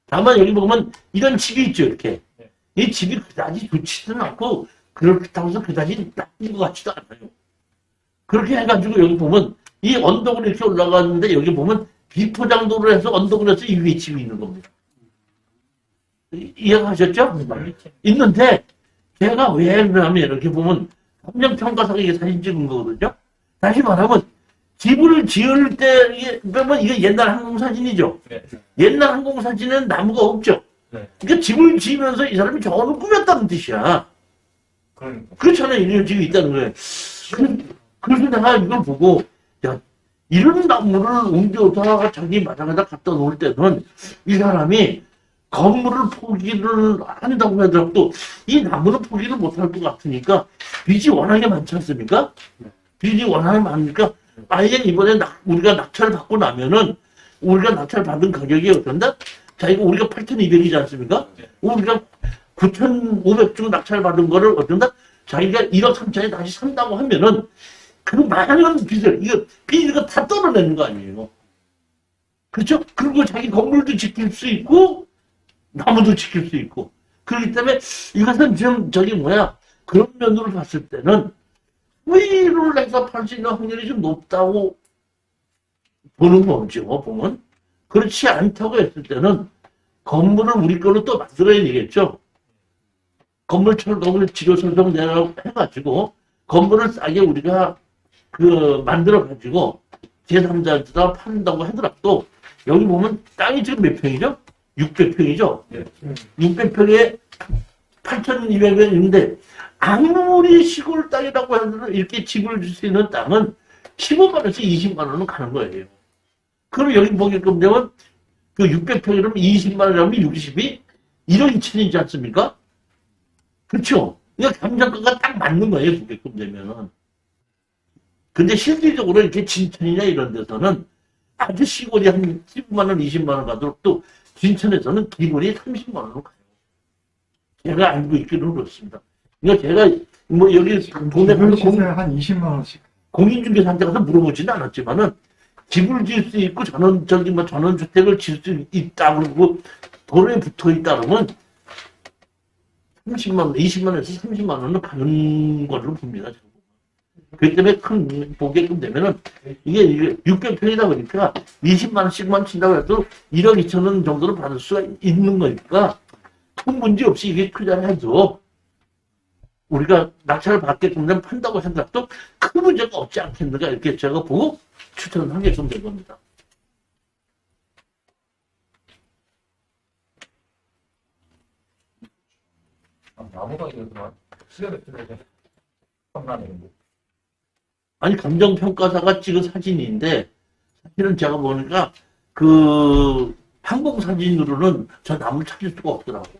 다만 여기 보면 이런 집이 있죠 이렇게. 네. 이 집이 그다지 좋지도 않고 그렇다고 해서 그다지 나쁜 것 같지도 않아요. 그렇게 해가지고 여기 보면 이 언덕으로 이렇게 올라가는데 여기 보면 비포장도로 해서 언덕을 해서 이 위에 집이 있는 겁니다. 이해가셨죠? 있는데 제가 왜 그러냐면 이렇게 보면 환경평가사가 이게 사진 찍은 거거든요. 다시 말하면 집을 지을 때 이게 그러면 이거 옛날 항공사진이죠. 네. 옛날 항공사진은 나무가 없죠. 네. 그러니까 집을 지으면서 이 사람이 저거는 꾸몄다는 뜻이야. 그러니까. 그렇잖아요. 이런 집이 있다는 거예요. 그래서 내가 이걸 보고 야 이런 나무를 옮겨다가 자기 마당에다 갖다 놓을 때는 이 사람이 건물을 포기를 한다고 하더라도 이 나무는 포기를 못할 것 같으니까 빚이 워낙에 많지 않습니까? 빚이 워낙에 많으니까 아예 이번에 우리가 낙찰을 받고 나면은 우리가 낙찰 받은 가격이 어떤다? 자기가 우리가 8,200이지 않습니까? 우리가 9,500 주고 낙찰 받은 거를 어떤다? 자기가 1억 3천에 다시 산다고 하면은 그 많은 빚을 이거 다 떨어내는 거 아니에요? 그렇죠? 그리고 자기 건물도 지킬 수 있고 나무도 지킬 수 있고 그렇기 때문에 이것은 지금 그런 면으로 봤을 때는 수의를 해서 팔 수 있는 확률이 좀 높다고 보는 거죠. 보면 그렇지 않다고 했을 때는 건물을 우리 걸로 또 만들어야 되겠죠. 건물 철거를 지료설정 내라고 해가지고 건물을 싸게 우리가 만들어가지고 제3자한테 판다고 하더라도 여기 보면 땅이 지금 몇 평이죠? 600평이죠? 네. 600평에 8,200원인데 아무리 시골 땅이라고 해도 이렇게 집을 줄 수 있는 땅은 15만 원에서 20만 원은 가는 거예요. 그럼 여기 보게끔 되면 그 600평이라면 20만 원이라면 60이 1억 2천이지 않습니까? 그렇죠? 그러니까 감정가가 딱 맞는 거예요. 보게끔 되면은. 근데 실질적으로 이렇게 진천이나 이런 데서는 아주 시골이 한 15만 원, 20만 원 가도록 또 진천에서는 기본이 30만 원으로 가요. 제가 알고 있기는 그렇습니다. 그러니까 제가 여기 동네 가서 한 20만 원씩. 공인중개사한테 가서 물어보지는 않았지만은 집을 지을 수 있고 전원주택을 지을 수 있다 그러고 도로에 붙어 있다 그러면 30만 원, 20만 원에서 30만 원은 가는 걸로 봅니다. 그렇기 때문에 보게끔 되면은 이게 600평이다 보니까 20만 원씩만 친다고 해도 1억 2천 원 정도를 받을 수가 있는 거니까 큰 문제 없이 이게 투자를 해도 우리가 낙찰을 받게끔 되면 판다고 생각도 큰 문제가 없지 않겠는가 이렇게 제가 보고 추천을 하게끔 된 겁니다. 나무가 이러더만 시간을 필요해. 험난했는데. 아니 감정평가사가 찍은 사진인데 사실은 제가 보니까 항공사진으로는 저 나무를 찾을 수가 없더라고요.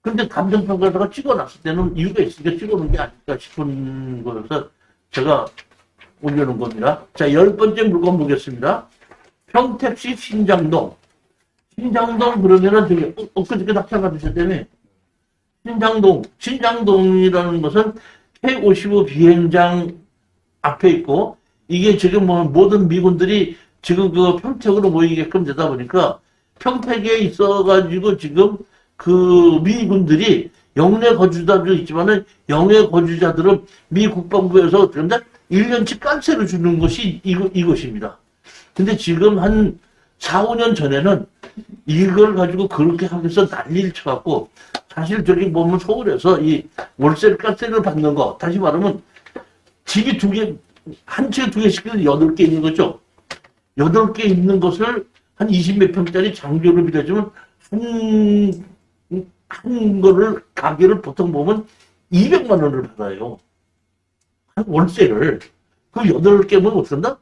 근데 감정평가사가 찍어놨을 때는 이유가 있으니까 찍어놓은 게 아닐까 싶은 거여서 제가 올려놓은 겁니다. 자, 10번째 물건 보겠습니다. 평택시 신장동. 신장동 그러면은 저기 엊그저께 낙찰 받으셨다며. 신장동이라는 것은 K55 비행장 앞에 있고 이게 지금 모든 미군들이 지금 평택으로 모이게끔 되다 보니까 평택에 있어가지고 지금 미군들이 영내 거주자도 있지만은 영내 거주자들은 미 국방부에서 그런데 1년치 깐세를 주는 것이 이것입니다. 근데 지금 한 4, 5년 전에는 이걸 가지고 그렇게 하면서 난리를 쳐갖고 사실 저기 보면 서울에서 이 월세 깐세를 받는 거 다시 말하면 집이 한 채에 2개씩 8개 있는 거죠. 8개 있는 것을 한 20몇 평짜리 장교를 빌려주면 한 거를 가격을 보통 보면 200만 원을 받아요. 한 월세를. 그 8개면 어떤다?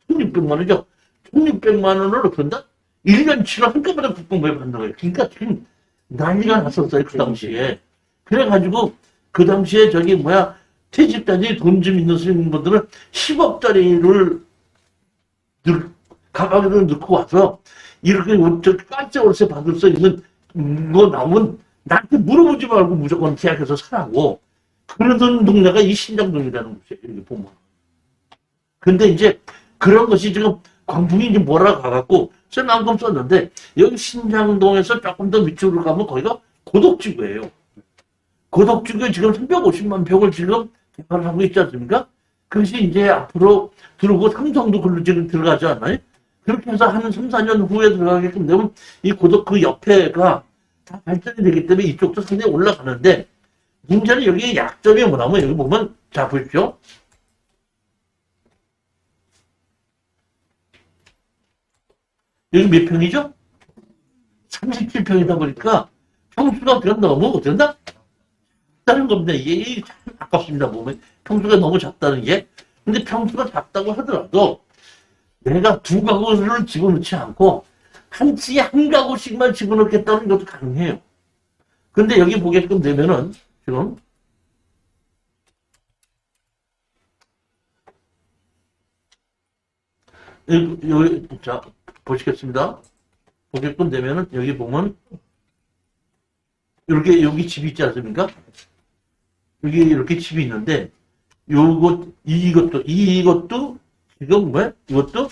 1,600만 원이죠. 1,600만 원을 어떤다? 1년치로 한꺼번에 국방부에 받는 거예요. 그러니까 참 난리가 났었어요. 그 당시에. 그래가지고 그 당시에 퇴직자들이 돈 좀 있는 분들은 10억짜리를 가방에 넣고 와서 이렇게 깜짝 월세 받을 수 있는 거 나오면 나한테 물어보지 말고 무조건 계약해서 사라고 그러던 동네가 이 신장동이라는 곳이에요. 이렇게 보면. 근데 이제 그런 것이 지금 광풍이 이제 몰아가갖고 쓸만큼 썼는데 여기 신장동에서 조금 더 밑으로 가면 거기가 고덕지구예요. 고덕지구에 지금 350만 평을 지금 개발하고 있지 않습니까? 그것이 이제 앞으로 들어오고 삼성도 글로 지금 들어가지 않나요? 그렇게 해서 한 3, 4년 후에 들어가게끔 되면 이 고덕 그 옆에가 다 발전이 되기 때문에 이쪽도 상당히 올라가는데 문제는 여기 약점이 뭐냐면 여기 보면 자 보십시오. 여기 몇 평이죠? 37평이다 보니까 평수가 그냥 너무 어쩐다? 작다는 겁니다. 이게 참 아깝습니다. 보면 평수가 너무 작다는 게. 근데 평수가 작다고 하더라도 내가 두 가구를 집어넣지 않고 한 층에 한 가구씩만 집어넣겠다는 것도 가능해요. 근데 여기 보게끔 되면은 지금 여기 자 보시겠습니다. 보게끔 되면은 여기 보면 이렇게 여기 집이 있지 않습니까? 여기 이렇게 집이 있는데 이것도 지금 왜 이것도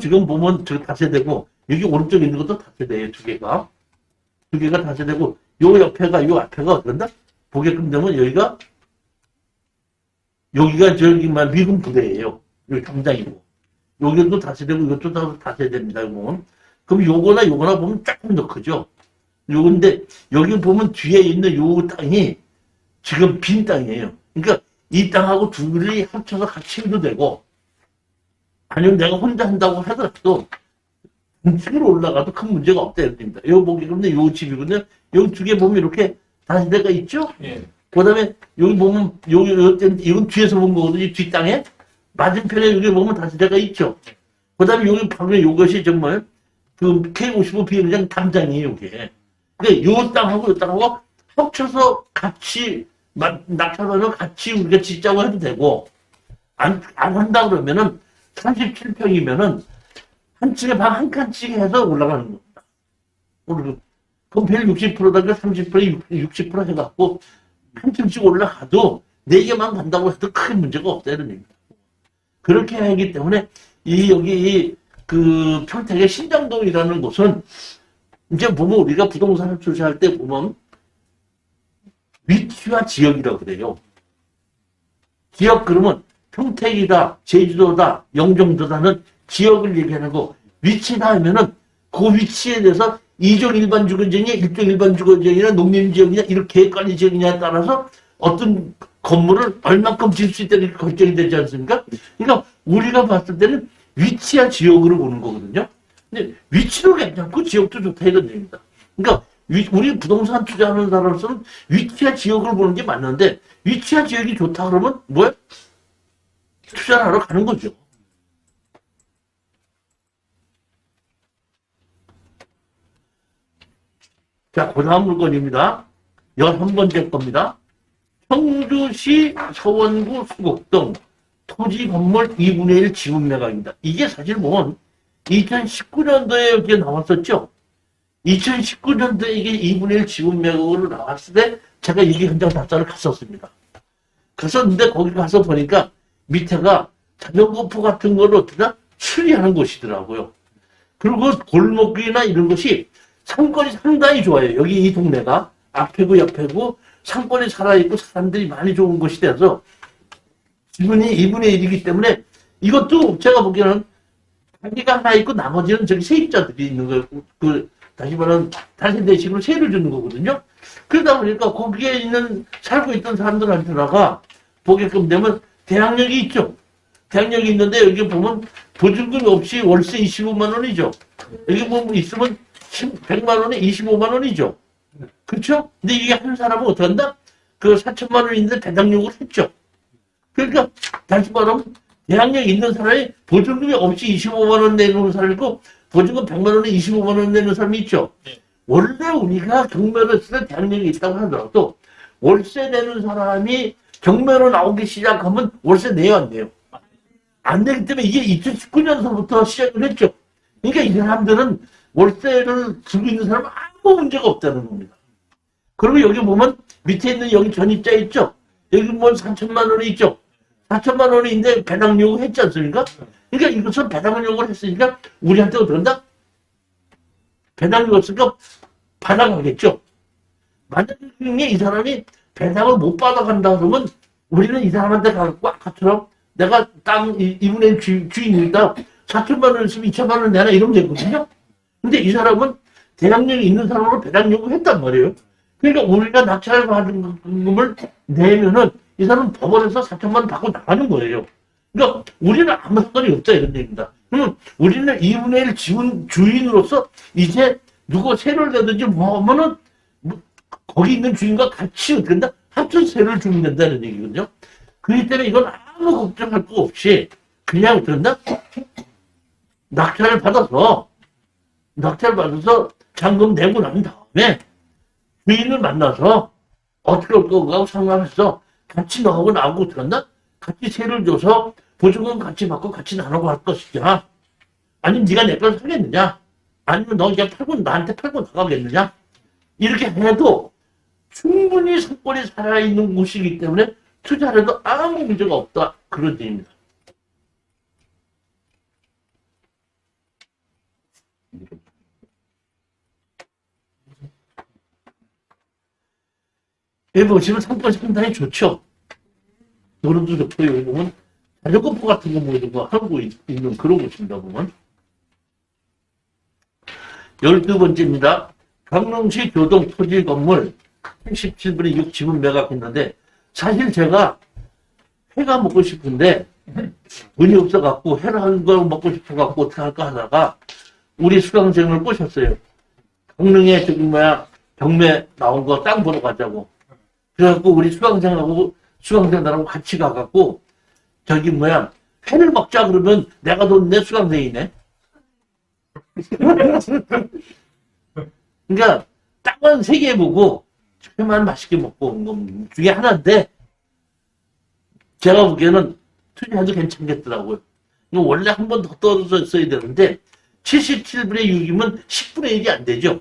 지금 보면 저 다세대고 여기 오른쪽에 있는 것도 다세대예요. 두 개가 다세대고 요 옆에가 요 앞에가 그런다 보게끔 되면 여기가 저기만 미군 부대예요. 여기 경장이고 여기도 다세대고 이것도 다세대입니다. 보면 그럼 요거나 보면 조금 더 크죠. 요건데 여기 보면 뒤에 있는 요 땅이 지금 빈 땅이에요. 그러니까 이 땅하고 둘이 합쳐서 같이 해도 되고 아니면 내가 혼자 한다고 하더라도 중층으로 올라가도 큰 문제가 없다 이렇습니다. 여기 보기 그런데 요 집이거든요. 여기 두 개 보면 이렇게 다세대가 있죠. 예. 그다음에 여기 보면 이건 뒤에서 본 거거든요. 뒷 땅에 맞은편에 여기 보면 다세대가 있죠. 그다음에 여기 방금 요것이 정말 그 K55 비행장 담장이에요. 이게. 그러니까 요 땅하고 요 땅하고 합쳐서 같이 낙찰하면 같이 우리가 짓자고 해도 되고 안 한다 그러면은 37평이면은 한 층에 방 한 칸씩 해서 올라가는 겁니다. 그럼 별 60%다가 30% 60% 해갖고 한 층씩 올라가도 4개만 간다고 해도 큰 문제가 없다 이런 얘기입니다. 그렇게 하기 때문에 여기 그 평택의 신장동이라는 곳은 이제 보면 우리가 부동산을 투자할 때 보면 위치와 지역이라고 그래요. 지역 그러면 평택이다, 제주도다, 영종도다는 지역을 얘기하는 거 위치다 하면은 그 위치에 대해서 2종 일반 주거지역이냐 1종 일반 주거지역이냐 농림지역이냐 이렇게 계획관리 지역이냐에 따라서 어떤 건물을 얼마큼 지을 수 있다는 게 결정이 되지 않습니까? 그러니까 우리가 봤을 때는 위치와 지역으로 보는 거거든요. 근데 위치도 괜찮고 지역도 좋다 이런 얘기입니다. 그러니까 우리 부동산 투자하는 사람으로서는 위치와 지역을 보는 게 맞는데 위치와 지역이 좋다 그러면 뭐야? 투자를 하러 가는 거죠. 자, 그 다음 물건입니다. 11번째 겁니다. 청주시 서원구 수곡동 토지 건물 2분의 1 지분 매각입니다. 이게 사실 보면 2019년도에 이렇게 나왔었죠. 2019년도에 이게 2분의 1 지분 매각으로 나왔을 때 제가 이게 현장 답사를 갔었습니다. 갔었는데 거기 가서 보니까 밑에가 자전거포 같은 거를 어떻게 수리하는 곳이더라고요. 그리고 골목길이나 이런 것이 상권이 상당히 좋아요. 여기 이 동네가 앞에고 옆에고 상권이 살아있고 사람들이 많이 좋은 곳이 돼서 지분이 2분의 1이기 때문에 이것도 제가 보기에는 자기가 하나 있고 나머지는 저기 세입자들이 있는 거예요. 다시 말하면 다세대식으로 세를 주는 거거든요. 그러다 보니까 거기에 살고 있던 사람들한테다가 보게끔 되면 대항력이 있죠. 대항력이 있는데 여기 보면 보증금 없이 월세 25만 원이죠. 여기 보면 있으면 100만 원에 25만 원이죠. 그렇죠? 근데 이게 한 사람은 어떻게 한다? 그 4천만 원인데 배당력을 했죠. 그러니까 다시 말하면 대항력 있는 사람이 보증금이 없이 25만 원 내는 사람이 있고 보증금 100만 원에 25만 원 내는 사람이 있죠. 원래 우리가 경매로 했을 때 대항력이 있다고 하더라도 월세 내는 사람이 경매로 나오기 시작하면 월세 내요 안 내요? 안 내기 때문에 이게 2019년서부터 시작을 했죠. 그러니까 이 사람들은 월세를 주고 있는 사람은 아무 문제가 없다는 겁니다. 그리고 여기 보면 밑에 있는 여기 전입자 있죠? 여기 뭐 3천만 원이 있죠? 4천만 원인데 배당 요구를 했지 않습니까? 그러니까 이것은 배당 요구를 했으니까 우리한테 어떻게 한다? 배당 요구를 했으니까 받아가겠죠? 만약에 이 사람이 배당을 못 받아간다 그러면 우리는 이 사람한테 가고 아까처럼 내가 땅 2분의 1 주인이다. 4천만 원 있으면 2천만 원 내놔 이러면 되거든요. 근데 이 사람은 대장령이 있는 사람으로 배당 요구했단 말이에요. 그러니까 우리가 낙찰 받은 금을 내면은 이 사람은 법원에서 4천만 원 받고 나가는 거예요. 그러니까 우리는 아무 상관이 없다 이런 얘기입니다. 그러면 우리는 2분의 1 지분 주인으로서 이제 누구 세를 내든지 뭐 하면은 거기 있는 주인과 같이 어떻게 된다? 합쳐서 세를 주면 된다는 얘기거든요. 그렇기 때문에 이건 아무 걱정할 거 없이 그냥 어떻게 된다? 낙찰을 받아서 잔금 내고 난 다음에 주인을 만나서 어떻게 할 건가 하고 상담해서 같이 너하고 나하고 어떻게 한다? 같이 세를 줘서 보증금 같이 받고 같이 나누고 할 것이냐? 아니면 네가 내 걸 사겠느냐? 아니면 너 그냥 나한테 팔고 나가겠느냐? 이렇게 해도 충분히 상권이 살아있는 곳이기 때문에 투자를 해도 아무 문제가 없다. 그런 얘기입니다. 여기 보시면 상권이 상당히 좋죠. 도로도 좋고 여기 보면 자전거포 같은 거 모든 거 하고 있는 그런 곳입니다. 보면 12번째입니다. 강릉시 교동 토지 건물 87분의 6 지분 매각했는데 사실 제가 회가 먹고 싶은데 돈이 없어갖고 회를 한 걸 먹고 싶어갖고 어떻게 할까 하다가 우리 수강생을 꼬셨어요. 강릉에 경매 나온 거 땅 보러 가자고. 그래갖고 우리 수강생들하고 같이 가갖고 회를 먹자 그러면 내가 돈 내 수강생이네. 그러니까 땅은 3개 보고 회만 맛있게 먹고 온 거 중에 하나인데 제가 보기에는 투자해도 괜찮겠더라고요. 이거 원래 한 번 더 떨어졌어야 되는데 77분의 6이면 10분의 1이 안 되죠.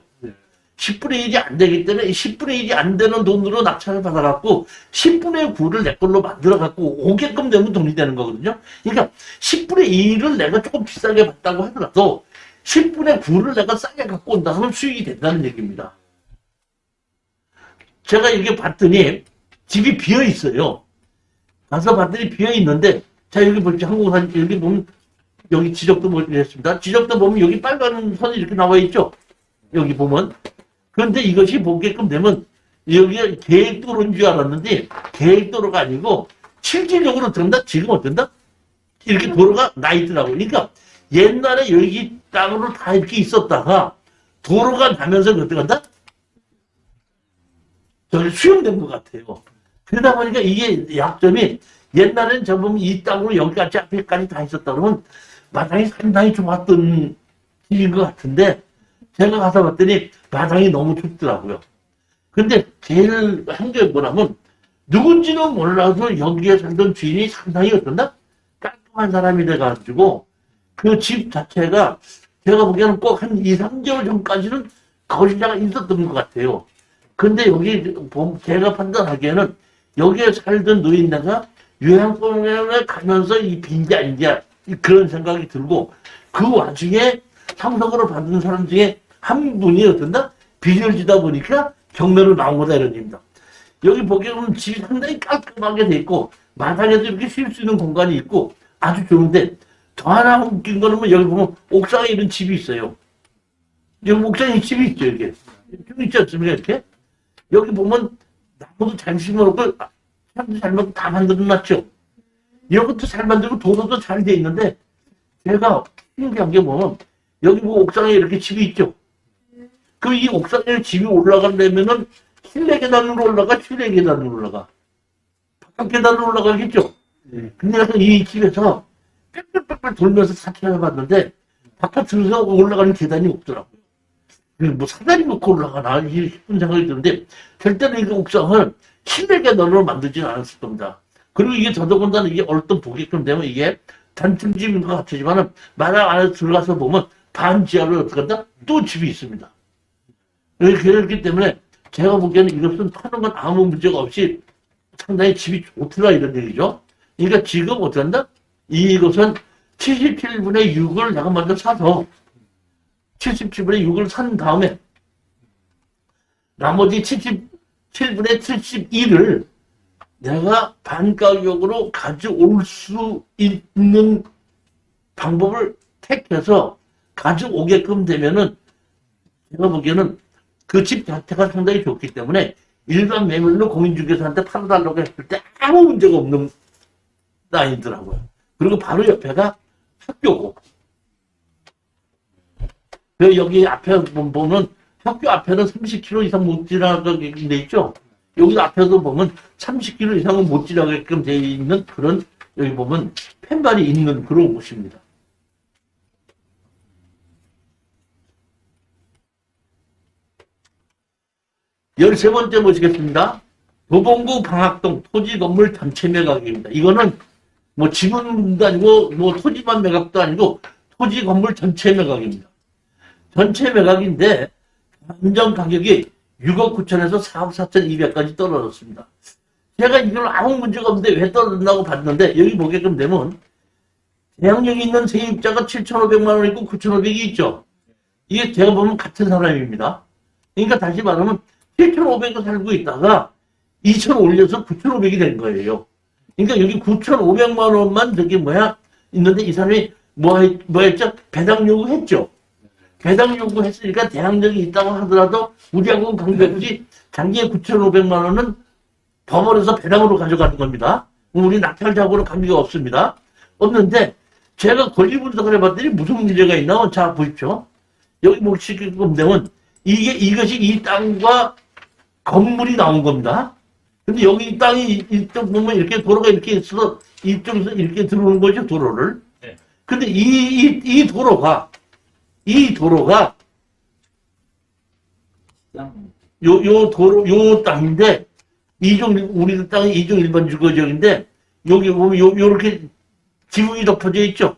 10분의 1이 안 되기 때문에 10분의 1이 안 되는 돈으로 낙찰을 받아갖고 10분의 9를 내 걸로 만들어갖고 오게끔 되면 돈이 되는 거거든요. 그러니까 10분의 1을 내가 조금 비싸게 받다고 하더라도 10분의 9를 내가 싸게 갖고 온다 하면 수익이 된다는 얘기입니다. 제가 이렇게 봤더니 집이 비어 있어요. 가서 봤더니 비어 있는데 자 여기 보시죠. 항공사진 여기 보면 여기 지적도 보겠습니다. 지적도 보면 여기 빨간 선이 이렇게 나와 있죠. 여기 보면 그런데 이것이 보게끔 되면 여기가 계획도로인 줄 알았는데 계획도로가 아니고 실질적으로 된다? 지금 어떤다? 이렇게 도로가 나 있더라고요. 그러니까 옛날에 여기 땅으로 다 이렇게 있었다가 도로가 나면서 어떻게 한다? 저기 수용된 것 같아요. 그러다 보니까 이게 약점이 옛날에는 저 보면 이 땅으로 여기까지 앞에까지 다 있었다 그러면 마당이 상당히 좋았던 길인 것 같은데 제가 가서 봤더니 마당이 너무 좁더라고요. 근데 제일 한 게 뭐냐면 누군지는 몰라도 여기에 살던 주인이 상당히 어떤다? 깔끔한 사람이 돼가지고 그 집 자체가 제가 보기에는 꼭 한 2, 3개월 전까지는 거주자가 있었던 것 같아요. 근데 여기 제가 판단하기에는 여기에 살던 노인네가 요양병원에 가면서 이 빈자 아닌지 그런 생각이 들고 그 와중에 상속으로 받은 사람 중에 한 분이 어떤다? 빚을 지다 보니까 경매로 나온 거다 이런 얘기입니다. 여기 보기에는 집이 상당히 깔끔하게 돼 있고 마당에도 이렇게 쉴 수 있는 공간이 있고 아주 좋은데 더 하나 웃긴 거는 뭐 여기 보면 옥상에 이런 집이 있어요. 여기 옥상에 집이 있죠, 이게. 좀 있지 않습니까, 이렇게? 여기 보면 나무도 잘 심어놓고 사람도 잘 먹고 다 만들어놨죠. 이런 것도 잘 만들고 도로도 잘 돼 있는데 제가 신기한 게 보면 여기 뭐 옥상에 이렇게 집이 있죠. 그 이 옥상에 집이 올라가려면은 실내 계단으로 올라가, 실내 계단으로 올라가. 바깥 계단으로 올라가겠죠. 근데 이 집에서 빽빽빽빽 돌면서 찾아봤는데 바깥으로 올라가는 계단이 없더라고요. 뭐 사다리 놓고 올라가나 싶은 생각이 드는데 절대로 이 옥상을 실내 계단으로 만들지는 않았을 겁니다. 그리고 이게 더더군다나 이게 얼뜻 보게끔 되면 이게 단층집인 것 같지만은 마당 안에 들어가서 보면 반지하로 어떻게 한다? 또 집이 있습니다. 그렇기 때문에 제가 보기에는 이것은 파는 건 아무 문제가 없이 상당히 집이 좋더라 이런 얘기죠. 그러니까 지금 어떻게 한다? 이것은 77분의 6을 내가 먼저 사서 77분의 6을 산 다음에 나머지 77분의 71을 내가 반가격으로 가져올 수 있는 방법을 택해서 가져오게끔 되면은 제가 보기에는 그 집 자체가 상당히 좋기 때문에 일반 매물로 공인중개사한테 팔아달라고 했을 때 아무 문제가 없는 라인이더라고요. 그리고 바로 옆에가 학교고. 그 여기 앞에 보면 학교 앞에는 30km 이상 못 지나가게 돼 있죠. 여기 앞에도 보면 30km 이상은 못 지나가게끔 돼 있는 그런, 여기 보면 펜발이 있는 그런 곳입니다. 열세 번째 모시겠습니다. 도봉구 방학동 토지 건물 전체 매각입니다. 이거는 뭐 지분도 아니고 뭐 토지만 매각도 아니고 토지 건물 전체 매각입니다. 전체 매각인데 감정 가격이 6억 9천에서 4억 4천2백까지 떨어졌습니다. 제가 이걸 아무 문제가 없는데 왜 떨어졌나고 봤는데 여기 보게끔 되면 대항력이 있는 세입자가 7,500만 원 있고 9,500이 있죠. 이게 제가 보면 같은 사람입니다. 그러니까 다시 말하면 7,500을 살고 있다가 2,000 올려서 9,500이 된 거예요. 그러니까 여기 9,500만 원만 저기 있는데 이 사람이 뭐 했죠? 배당 요구했죠. 배당 요구했으니까 대항력이 있다고 하더라도 우리하고는 관계없이 장기에 9,500만 원은 법원에서 배당으로 가져가는 겁니다. 우리 낙찰자하고는 관계가 없습니다. 없는데 제가 권리 분석을 해봤더니 무슨 문제가 있나? 자 보십시오. 여기 뭐 시키금 되면 이것이 이 땅과 건물이 나온 겁니다. 근데 여기 땅이 이쪽 보면 이렇게 도로가 이렇게 있어서 이쪽에서 이렇게 들어오는 거죠, 도로를. 네. 근데 이 도로가 요 도로, 요 땅인데, 우리 땅이 이종 일반 주거지역인데, 여기 보면 요렇게 지붕이 덮어져 있죠?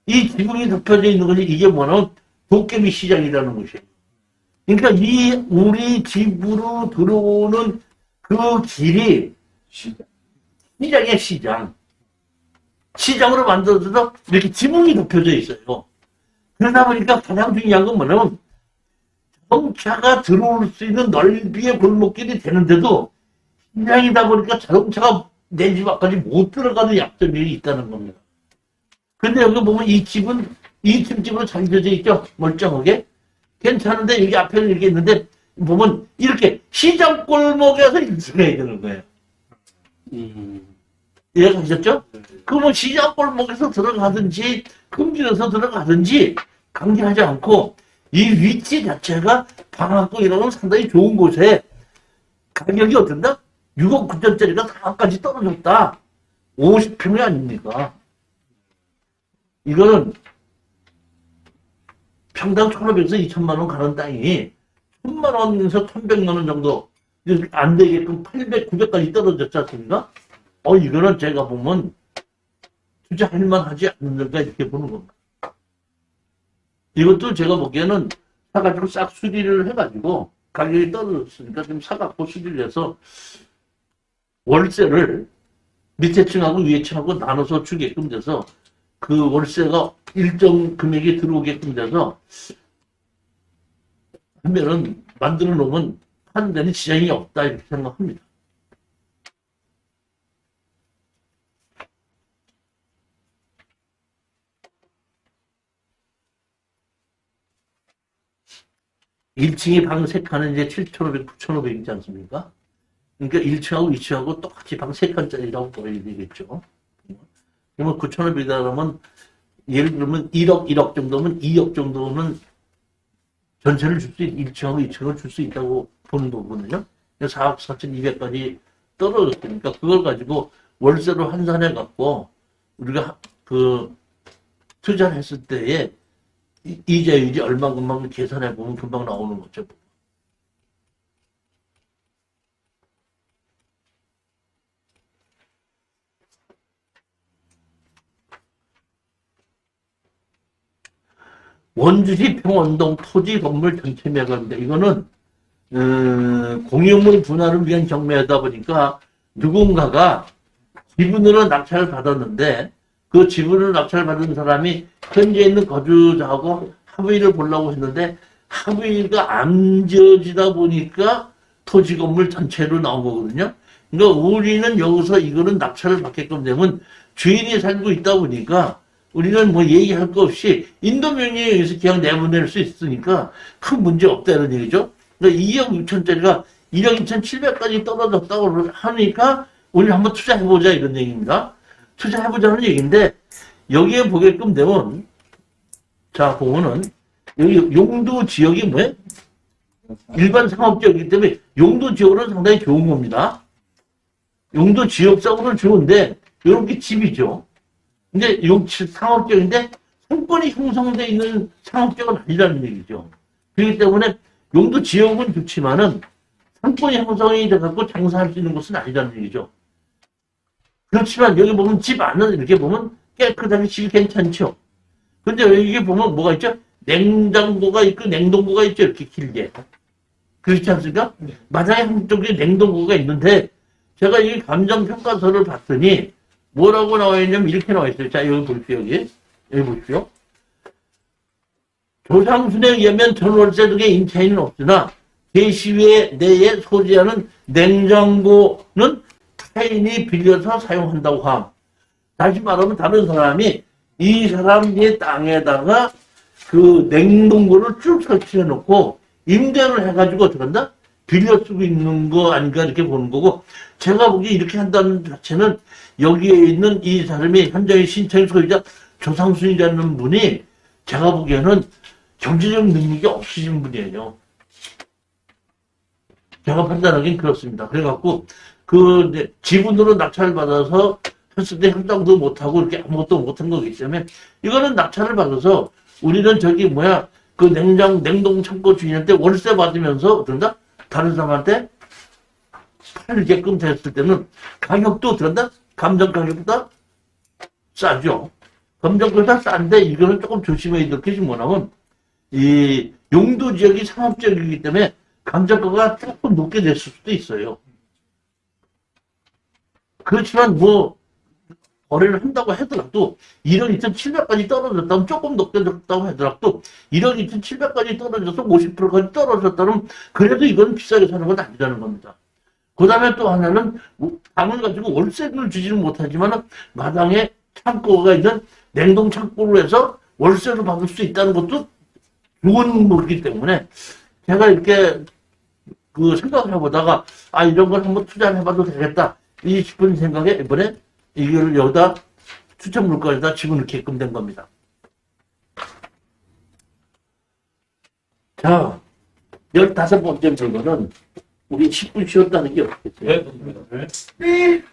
이 지붕이 덮어져 있는 것이 이게 뭐냐면 도깨비 시장이라는 것이에요. 그러니까 우리 집으로 들어오는 그 길이 시장이야, 시장. 시장으로 만들어져서 이렇게 지붕이 덮여져 있어요. 그러다 보니까 가장 중요한 건 뭐냐면 자동차가 들어올 수 있는 넓이의 골목길이 되는데도 시장이다 보니까 자동차가 내 집 앞까지 못 들어가는 약점이 있다는 겁니다. 근데 여기 보면 이 집은 2층 집으로 잘 지어져 있죠? 멀쩡하게. 괜찮은데 여기 앞에는 이렇게 있는데 보면 이렇게 시장 골목에서 1층 해야 되는 거예요. 이해가셨죠? 그러면 시장 골목에서 들어가든지 금지에서 들어가든지 강제하지 않고 이 위치 자체가 방학동이라는 상당히 좋은 곳에 가격이 어떤다? 6억 9천짜리가 4억까지 떨어졌다. 50평이 아닙니까? 이거는 평당 1,500에서 2,000만 원 가는 땅이 1,000만 원에서 1,100만 원 정도 안 되게끔 800, 900까지 떨어졌지 않습니까? 이거는 제가 보면 투자할 만하지 않는가 이렇게 보는 겁니다. 이것도 제가 보기에는 사가지고 싹 수리를 해가지고 가격이 떨어졌으니까 좀 사갖고 수리를 해서 월세를 밑에 층하고 위에 층하고 나눠서 주게끔 돼서 그 월세가 일정 금액이 들어오게끔 돼서 하면은 만들어 놓으면 하는 데는 지장이 없다 이렇게 생각합니다. (1층이) 방 3칸은 이제 7,500, 9,500이지 않습니까? 그러니까 1층하고 2층하고 똑같이 방 3칸짜리라고 보여야 되겠죠. 그러면 9,500이다 그러면 예를 들면 1억 정도면 2억 정도는 전체를 줄 수 1층하고 2층을 줄 수 있다고 보는 거거든요. 4억 4,200까지 떨어졌으니까 그걸 가지고 월세로 환산해 갖고 우리가 그 투자를 했을 때에 이자율이 얼마금방 계산해 보면 금방 나오는 거죠. 원주시 평원동 토지 건물 전체 매각인데 이거는 공유물 분할을 위한 경매하다 보니까 누군가가 지분으로 낙찰을 받았는데 그 지분을 낙찰받은 사람이 현재 있는 거주자하고 합의를 보려고 했는데 합의가 안 지어지다 보니까 토지 건물 전체로 나온 거거든요. 그러니까 우리는 여기서 이거는 낙찰을 받게끔 되면 주인이 살고 있다 보니까 우리는 뭐 얘기할 거 없이 인도 명의에 의해서 그냥 내보낼 수 있으니까 큰 문제 없다는 얘기죠. 그러니까 2억 6천짜리가 1억 2,700까지 떨어졌다고 하니까 우리 한번 투자해보자 이런 얘기입니다. 투자해보자는 얘기인데 여기에 보게끔 되면 자 보면은 여기 용도 지역이 뭐예요? 일반 상업지역이기 때문에 용도 지역으로는 상당히 좋은 겁니다. 용도 지역적으로는 좋은데 이렇게 집이죠. 근데 상업지역인데 상권이 형성되어 있는 상업지역은 아니라는 얘기죠. 그렇기 때문에 용도 지역은 좋지만은 상권이 형성이 돼갖고 장사할 수 있는 곳은 아니라는 얘기죠. 그렇지만 여기 보면 집 안은 이렇게 보면 깨끗하게 집이 괜찮죠. 근데 여기 보면 뭐가 있죠? 냉장고가 있고 냉동고가 있죠. 이렇게 길게. 그렇지 않습니까? 마당에 한쪽에 냉동고가 있는데 제가 이 감정평가서를 봤더니 뭐라고 나와 있냐면 이렇게 나와 있어요. 자, 여기 보십시오. 여기 보십시오. 조상순에 의하면 전월세 등의 임차인은 없으나 대시외 내에 소지하는 냉장고는 타인이 빌려서 사용한다고 함. 다시 말하면 다른 사람이 이 사람의 땅에다가 그 냉동고를 쭉 설치해 놓고 임대를 해가지고 어떻게 한다? 빌려 쓰고 있는 거 아닌가 이렇게 보는 거고, 제가 보기에 이렇게 한다는 자체는 여기에 있는 이 사람이 현장의 신청 소유자 조상순이라는 분이 제가 보기에는 경제적 능력이 없으신 분이에요. 제가 판단하기엔 그렇습니다. 그래갖고 그 지분으로 낙찰을 받아서 했을 때 협상도 못하고 이렇게 아무것도 못한 거기 때문에 이거는 낙찰을 받아서 우리는 저기 뭐야 그 냉동 창고 주인한테 월세 받으면서 어떤다? 다른 사람한테 팔게끔 됐을 때는 가격도 어떤다? 감정 가격보다 싸죠. 감정보다 싼데 이거는 조금 조심해야 될 것이 뭐냐면 이 용도 지역이 상업지역이기 때문에 감정가가 조금 높게 됐을 수도 있어요. 그렇지만 뭐 거래를 한다고 하더라도 1억 2,700까지 떨어졌다면 조금 높게 졌다고 하더라도 1억 2,700까지 떨어져서 50%까지 떨어졌다면 그래도 이건 비싸게 사는 건 아니라는 겁니다. 그 다음에 또 하나는 땅을 가지고 월세를 주지는 못하지만 마당에 창고가 있는 냉동 창고로 해서 월세로 받을 수 있다는 것도 좋은 거기 때문에 제가 이렇게 그 생각을 해보다가 아 이런 걸 한번 투자를 해봐도 되겠다 이 싶은 생각에 이번에 이걸 여기다 추천 물건에다 집어넣게끔 된 겁니다. 자, 15번째 물건은 우리 10분 쉬었다는 게 없겠어요. 네.